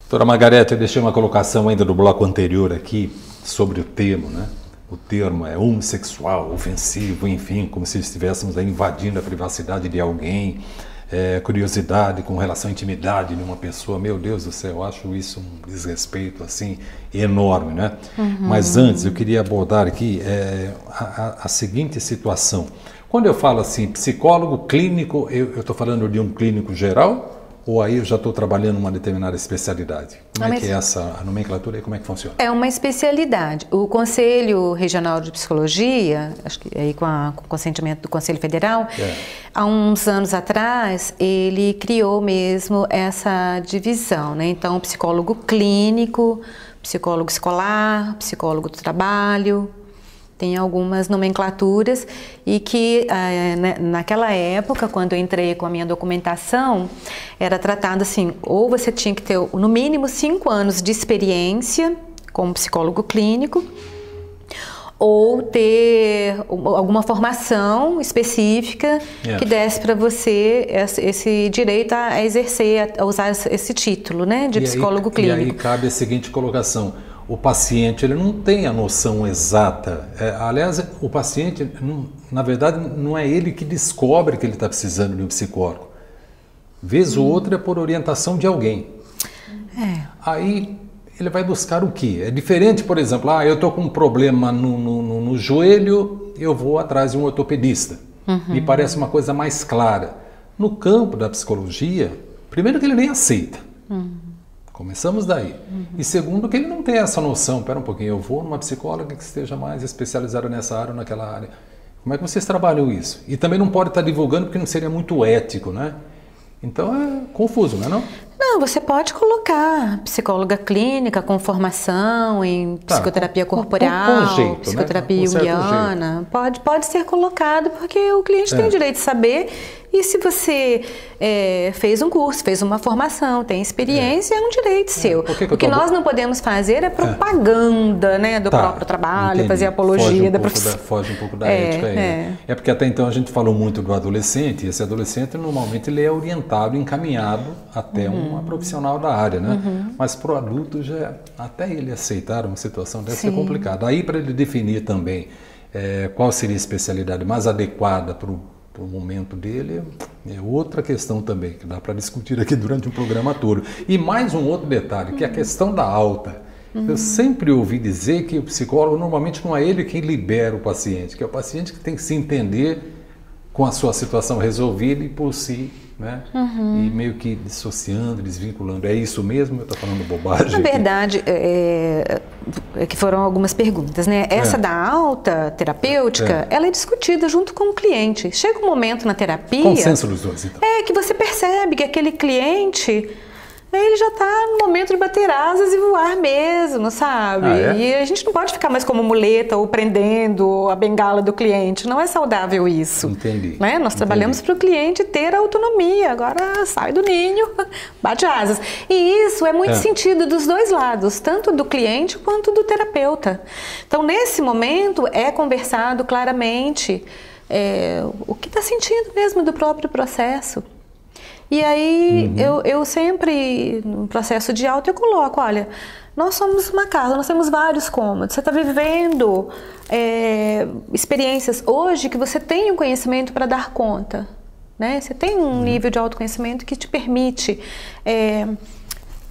Doutora Margareta, eu deixei uma colocação ainda do bloco anterior aqui sobre o termo, né? O termo é homossexual, ofensivo, enfim, como se estivéssemos aí invadindo a privacidade de alguém, curiosidade com relação à intimidade de uma pessoa. Meu Deus do céu, eu acho isso um desrespeito assim enorme, né? Mas antes eu queria abordar aqui a seguinte situação. Quando eu falo assim, psicólogo clínico, eu estou falando de um clínico geral? Ou aí eu já estou trabalhando uma determinada especialidade? Como é que é essa nomenclatura e como é que funciona? É uma especialidade. O Conselho Regional de Psicologia, acho que aí com o consentimento do Conselho Federal, há uns anos atrás, ele criou mesmo essa divisão, né? Então, psicólogo clínico, psicólogo escolar, psicólogo do trabalho. Tem algumas nomenclaturas e que naquela época, quando eu entrei com a minha documentação, era tratado assim, ou você tinha que ter no mínimo 5 anos de experiência como psicólogo clínico, ou ter alguma formação específica que desse para você esse direito a exercer, a usar esse título, né, de psicólogo clínico. E aí cabe a seguinte colocação. O paciente ele não tem a noção exata. Aliás, o paciente, na verdade, não é ele que descobre que ele está precisando de um psicólogo. Vez ou outra é por orientação de alguém. É. Aí ele vai buscar o quê? É diferente, por exemplo, eu estou com um problema no joelho, eu vou atrás de um ortopedista. Me parece uma coisa mais clara. No campo da psicologia, primeiro que ele nem aceita. Começamos daí. E segundo que ele não tem essa noção. Espera um pouquinho, eu vou numa psicóloga que esteja mais especializada nessa área ou naquela área. Como é que vocês trabalham isso? E também não pode estar divulgando porque não seria muito ético, né? Então é confuso, não é não? Não, você pode colocar psicóloga clínica com formação em psicoterapia corporal, com jeito, psicoterapia né? junguiana. Pode ser colocado porque o cliente tem o direito de saber. E se você fez um curso, fez uma formação, tem experiência, é um direito seu. O que nós não podemos fazer é propaganda, né, do próprio trabalho, entendi. fazer apologia da profissão. Foge um pouco da ética aí. É porque até então a gente falou muito do adolescente, e esse adolescente normalmente ele é orientado, encaminhado até uma profissional da área, né? Mas para o adulto já, até ele aceitar uma situação deve ser complicado. Aí para ele definir também qual seria a especialidade mais adequada para o momento dele, é outra questão também, que dá para discutir aqui durante um programa todo. E mais um outro detalhe, que é a questão da alta. Eu sempre ouvi dizer que o psicólogo normalmente não é ele quem libera o paciente, que é o paciente que tem que se entender com a sua situação resolvida e por si, né? E meio que dissociando, desvinculando. É isso mesmo? Eu estou falando bobagem? Na verdade, que foram algumas perguntas, né? Essa da alta terapêutica, ela é discutida junto com o cliente. Chega um momento na terapia... Consenso dos dois, então. Que você percebe que aquele cliente... ele já está no momento de bater asas e voar mesmo, sabe? E a gente não pode ficar mais como muleta ou prendendo a bengala do cliente. Não é saudável isso. Entendi. Né? Nós trabalhamos para o cliente ter autonomia. Agora sai do ninho, bate asas. E isso é muito sentido dos dois lados, tanto do cliente quanto do terapeuta. Então, nesse momento, é conversado claramente o que está sentindo mesmo do próprio processo. E aí, eu sempre, no processo de alta, eu coloco, olha, nós somos uma casa, nós temos vários cômodos, você está vivendo experiências hoje que você tem um conhecimento para dar conta, né? Você tem um nível de autoconhecimento que te permite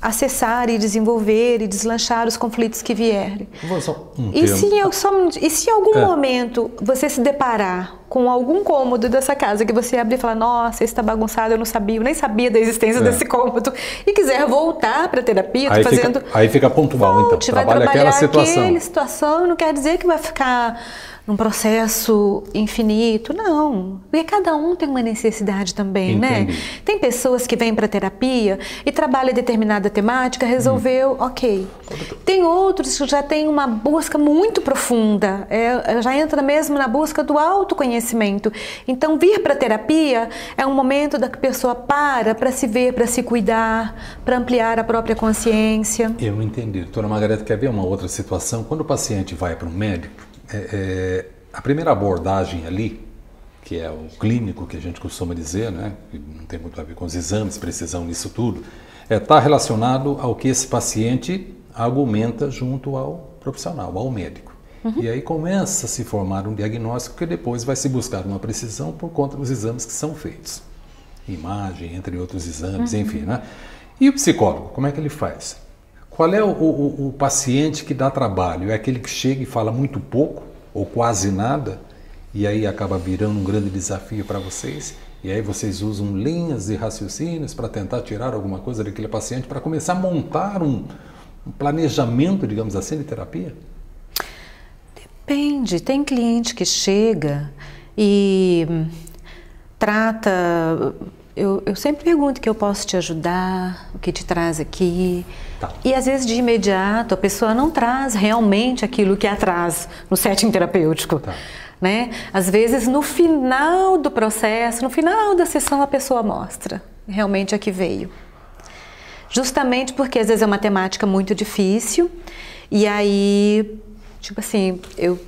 acessar e desenvolver e deslanchar os conflitos que vierem. E se em algum momento você se deparar com algum cômodo dessa casa que você abre e fala, nossa, esse está bagunçado, eu não sabia, eu nem sabia da existência desse cômodo, e quiser voltar para a terapia, aí fica pontual, então, trabalha aquela situação, não quer dizer que vai ficar num processo infinito, não. Porque cada um tem uma necessidade também, né? Tem pessoas que vêm para terapia e trabalham determinada temática, resolveu, ok. Tem outros que já têm uma busca muito profunda, já entra mesmo na busca do autoconhecimento. Então, vir para terapia é um momento da que a pessoa para se ver, para se cuidar, para ampliar a própria consciência. Eu entendi. Doutora Margareta, quer ver uma outra situação? Quando o paciente vai para um médico, a primeira abordagem ali, que é o clínico que a gente costuma dizer, né, que não tem muito a ver com os exames, precisão nisso tudo, está relacionado ao que esse paciente argumenta junto ao profissional, ao médico. E aí começa a se formar um diagnóstico que depois vai se buscar uma precisão por conta dos exames que são feitos. Imagem, entre outros exames, enfim, né? E o psicólogo, como é que ele faz? Qual é o paciente que dá trabalho? É aquele que chega e fala muito pouco ou quase nada e aí acaba virando um grande desafio para vocês? E aí vocês usam linhas de raciocínios para tentar tirar alguma coisa daquele paciente para começar a montar um planejamento, digamos assim, de terapia? Depende. Tem cliente que chega e trata... Eu sempre pergunto que eu posso te ajudar, o que te traz aqui. E às vezes de imediato a pessoa não traz realmente aquilo que a traz no setting terapêutico. Né? Às vezes no final do processo, no final da sessão a pessoa mostra realmente a que veio. Justamente porque às vezes é uma temática muito difícil e aí, tipo assim, eu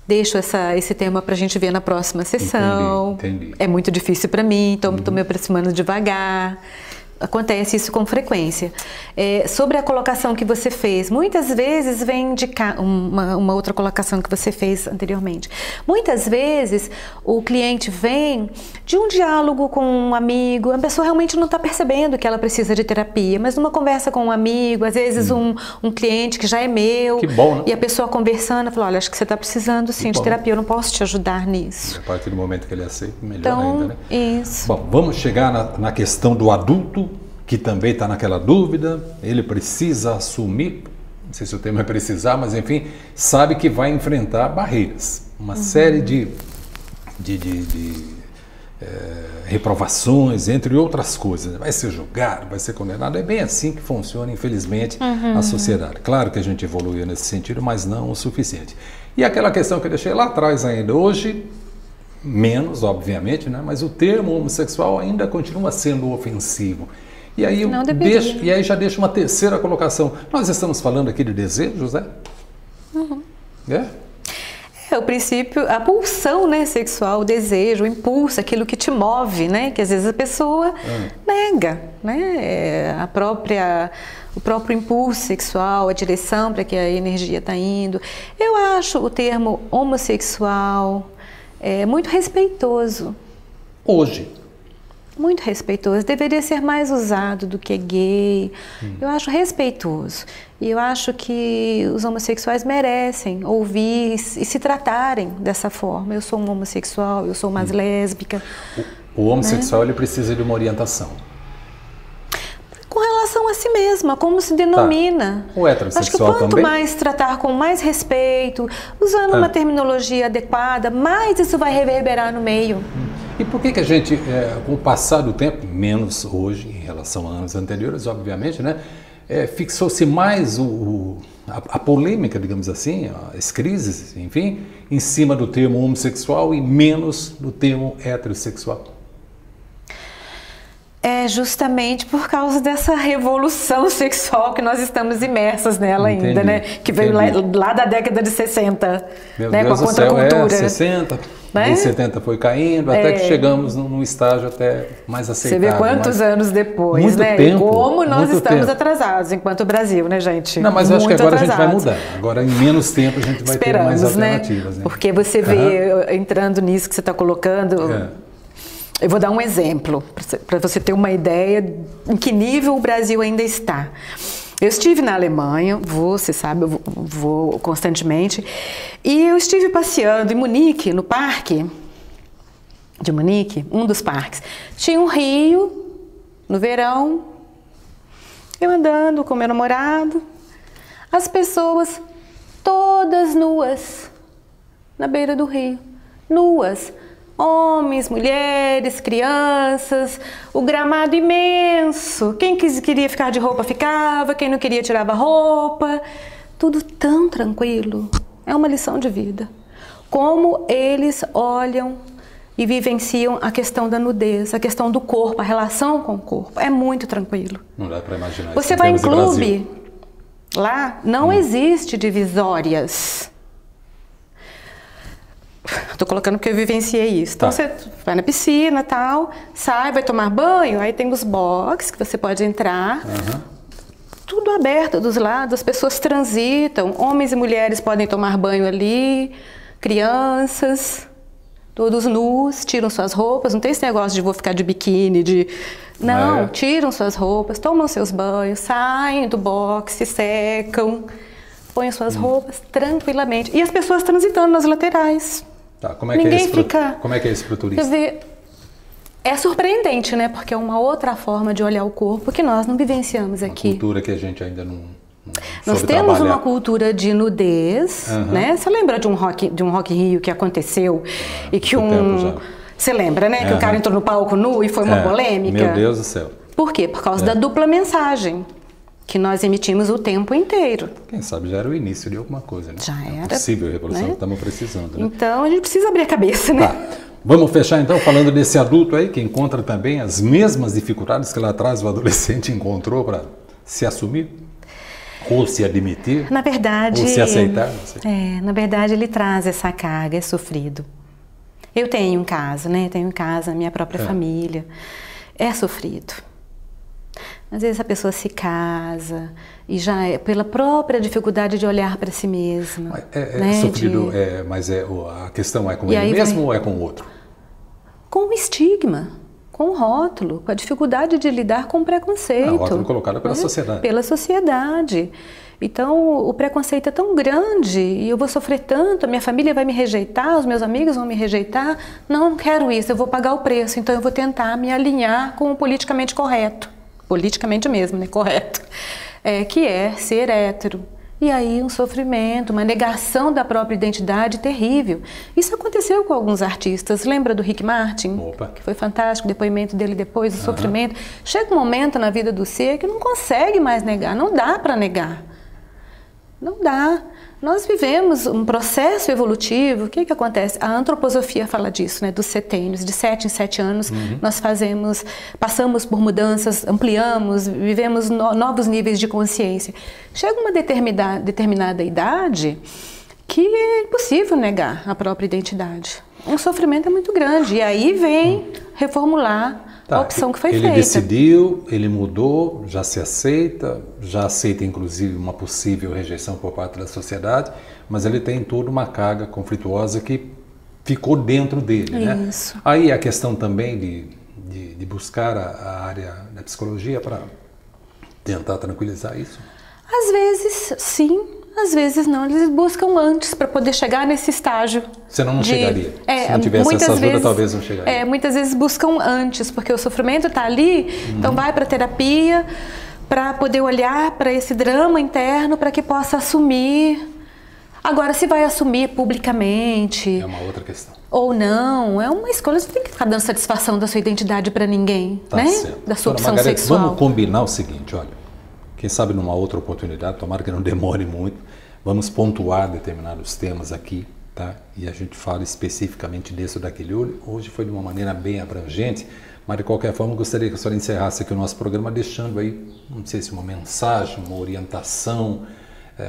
deixo esse tema para a gente ver na próxima sessão. Entendi. É muito difícil para mim, então estou me aproximando devagar. Acontece isso com frequência. Sobre a colocação que você fez, muitas vezes vem de uma outra colocação que você fez anteriormente. Muitas vezes o cliente vem de um diálogo com um amigo, a pessoa realmente não está percebendo que ela precisa de terapia, mas numa conversa com um amigo, às vezes um cliente que já é meu, que bom, né? E a pessoa conversando, fala, olha, acho que você está precisando sim de terapia, eu não posso te ajudar nisso. A partir do momento que ele aceita, melhor então, ainda, né? Isso. Bom, vamos chegar na questão do adulto, que também está naquela dúvida, ele precisa assumir, não sei se o termo é precisar, mas enfim, sabe que vai enfrentar barreiras, uma série de reprovações, entre outras coisas, vai ser julgado, vai ser condenado, é bem assim que funciona, infelizmente, a sociedade. Claro que a gente evoluiu nesse sentido, mas não o suficiente. E aquela questão que eu deixei lá atrás ainda, hoje, menos, obviamente, né? Mas o termo homossexual ainda continua sendo ofensivo. E aí, já deixo uma terceira colocação. Nós estamos falando aqui de desejos, né? O princípio, a pulsão, né, sexual, o desejo, o impulso, aquilo que te move, né? Que às vezes a pessoa nega, né? O próprio impulso sexual, a direção para que a energia está indo. Eu acho o termo homossexual muito respeitoso. Hoje. Muito respeitoso, deveria ser mais usado do que gay. Eu acho respeitoso. E eu acho que os homossexuais merecem ouvir e se tratarem dessa forma. Eu sou um homossexual, eu sou uma lésbica. O homossexual, ele precisa de uma orientação. Com relação a si mesma, como se denomina. O heterossexual acho que quanto também? mais tratar com mais respeito, usando uma terminologia adequada, mais isso vai reverberar no meio. E por que a gente, com o passar do tempo, menos hoje em relação a anos anteriores, obviamente, né, fixou-se mais a polêmica, digamos assim, as crises, enfim, em cima do termo homossexual e menos do termo heterossexual? É justamente por causa dessa revolução sexual que nós estamos imersas nela ainda, né? Que veio lá da década de 60, Meu né? Deus Com a do céu, contracultura. 60, né? Em 70 foi caindo, até que chegamos num estágio até mais aceitável. Você vê quantos anos depois, muito né? Tempo, e como nós estamos tempo. Atrasados enquanto Brasil, né, gente? Não, mas eu acho que agora atrasados. a gente vai mudar. Agora, em menos tempo, a gente vai ter mais alternativas. Né? Porque você vê, entrando nisso que você está colocando... Eu vou dar um exemplo, para você ter uma ideia em que nível o Brasil ainda está. Eu estive na Alemanha, você sabe, eu vou constantemente, e eu estive passeando em Munique, no parque de Munique, um dos parques. Tinha um rio, no verão, eu andando com meu namorado, as pessoas todas nuas, na beira do rio, nuas. Homens, mulheres, crianças, o gramado imenso. Quem queria ficar de roupa ficava, quem não queria tirava a roupa. Tudo tão tranquilo. É uma lição de vida. Como eles olham e vivenciam a questão da nudez, a questão do corpo, a relação com o corpo. É muito tranquilo. Não dá para imaginar. Você vai em clube, lá não existe divisórias. Estou colocando porque eu vivenciei isso. Então você vai na piscina, tal, sai, vai tomar banho, aí tem os boxes que você pode entrar. Tudo aberto dos lados, as pessoas transitam, homens e mulheres podem tomar banho ali, crianças, todos nus, tiram suas roupas, não tem esse negócio de vou ficar de biquíni, Não, tiram suas roupas, tomam seus banhos, saem do box, se secam, põem suas roupas tranquilamente. E as pessoas transitando nas laterais. Tá, como é que é isso para o turista? Quer dizer, é surpreendente, né? Porque é uma outra forma de olhar o corpo que nós não vivenciamos aqui. Uma cultura que a gente ainda não Nós temos uma cultura de nudez, né? Você lembra de um Rock in Rio que aconteceu e que você lembra, né? Que o cara entrou no palco nu e foi uma polêmica? Meu Deus do céu. Por quê? Por causa da dupla mensagem que nós emitimos o tempo inteiro. Quem sabe já era o início de alguma coisa, né? Já era. É possível a revolução né? que estamos precisando, né? Então a gente precisa abrir a cabeça, né? Tá. Vamos fechar então falando desse adulto aí que encontra também as mesmas dificuldades que lá atrás o adolescente encontrou para se assumir ou se admitir, na verdade, ou se aceitar. Não sei. Na verdade ele traz essa carga, é sofrido. Eu tenho em casa, né? Tenho em casa a minha própria família. É sofrido. Às vezes a pessoa se casa e já é pela própria dificuldade de olhar para si mesma. Né? Sofrido, mas a questão é com ele mesmo ou é com o outro? Com o estigma, com o rótulo, com a dificuldade de lidar com o preconceito. O rótulo colocado pela sociedade. Pela sociedade. Então, o preconceito é tão grande e eu vou sofrer tanto, a minha família vai me rejeitar, os meus amigos vão me rejeitar. Não quero isso, eu vou pagar o preço, então eu vou tentar me alinhar com o politicamente correto. Politicamente mesmo, né? Correto. Que é ser hétero. E aí um sofrimento, uma negação da própria identidade terrível. Isso aconteceu com alguns artistas. Lembra do Rick Martin? Opa. Que foi fantástico, o depoimento dele depois, o sofrimento. Chega um momento na vida do ser que não consegue mais negar, não dá para negar. Não dá. Nós vivemos um processo evolutivo. O que acontece? A antroposofia fala disso, né? Dos setênios, de 7 em 7 anos, nós passamos por mudanças, ampliamos, vivemos novos níveis de consciência. Chega uma determinada idade que é impossível negar a própria identidade. Um sofrimento é muito grande. E aí vem reformular a opção que foi feita. Ele decidiu, ele mudou, já se aceita inclusive uma possível rejeição por parte da sociedade, mas ele tem toda uma carga conflituosa que ficou dentro dele. Isso. Né? Aí a questão também de buscar a área da psicologia para tentar tranquilizar isso? Às vezes sim, às vezes não. Eles buscam antes para poder chegar nesse estágio. Senão não chegaria. Se não tivesse essa ajuda, talvez não chegaria. Muitas vezes buscam antes, porque o sofrimento está ali, então vai para a terapia para poder olhar para esse drama interno para que possa assumir. Agora, se vai assumir publicamente... É uma outra questão. Ou não, é uma escolha, você não tem que ficar dando satisfação da sua identidade para ninguém, Tá né? certo. Da sua opção Margarete, sexual. vamos combinar o seguinte, olha, quem sabe numa outra oportunidade, tomara que não demore muito, vamos pontuar determinados temas aqui, tá? E a gente fala especificamente desse ou daquele. Hoje foi de uma maneira bem abrangente, mas de qualquer forma gostaria que a senhora encerrasse aqui o nosso programa deixando aí, não sei se uma mensagem, uma orientação,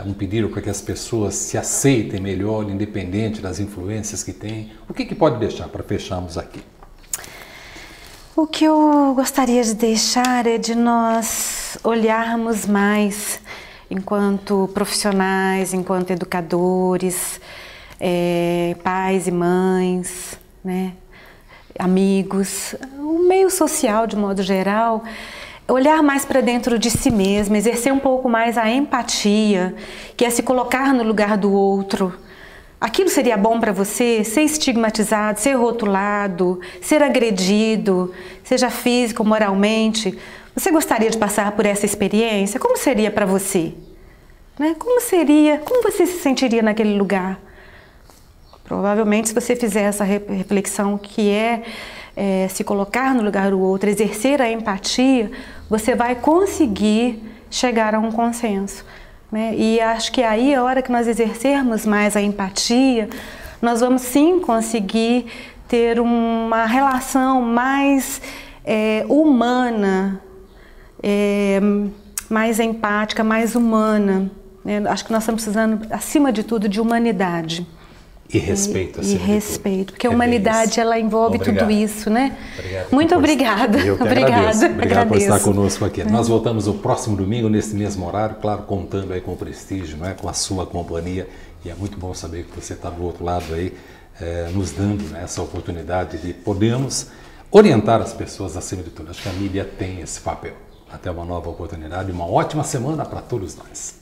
um pedido para que as pessoas se aceitem melhor, independente das influências que têm. O que pode deixar para fecharmos aqui? O que eu gostaria de deixar é de nós olharmos mais enquanto profissionais, enquanto educadores, pais e mães, né, amigos, o meio social de modo geral, olhar mais para dentro de si mesmo, exercer um pouco mais a empatia, que é se colocar no lugar do outro. Aquilo seria bom para você? Ser estigmatizado, ser rotulado, ser agredido, seja físico ou moralmente. Você gostaria de passar por essa experiência? Como seria para você? Né? Como seria? Como você se sentiria naquele lugar? Provavelmente, se você fizer essa reflexão que se colocar no lugar do outro, exercer a empatia, você vai conseguir chegar a um consenso. Né? E acho que aí, a hora que nós exercermos mais a empatia, nós vamos sim conseguir ter uma relação mais humana, mais empática, mais humana. Né? Acho que nós estamos precisando, acima de tudo, de humanidade. E respeito, E respeito, porque a humanidade, ela envolve tudo isso, né? Obrigado. Muito obrigada. Eu que agradeço. Obrigado por estar conosco aqui. Nós voltamos no próximo domingo, nesse mesmo horário, claro, contando aí com o prestígio, não é? Com a sua companhia. E é muito bom saber que você está do outro lado aí, nos dando, né, essa oportunidade de podermos orientar as pessoas acima de tudo. Acho que a mídia tem esse papel. Até uma nova oportunidade, uma ótima semana para todos nós.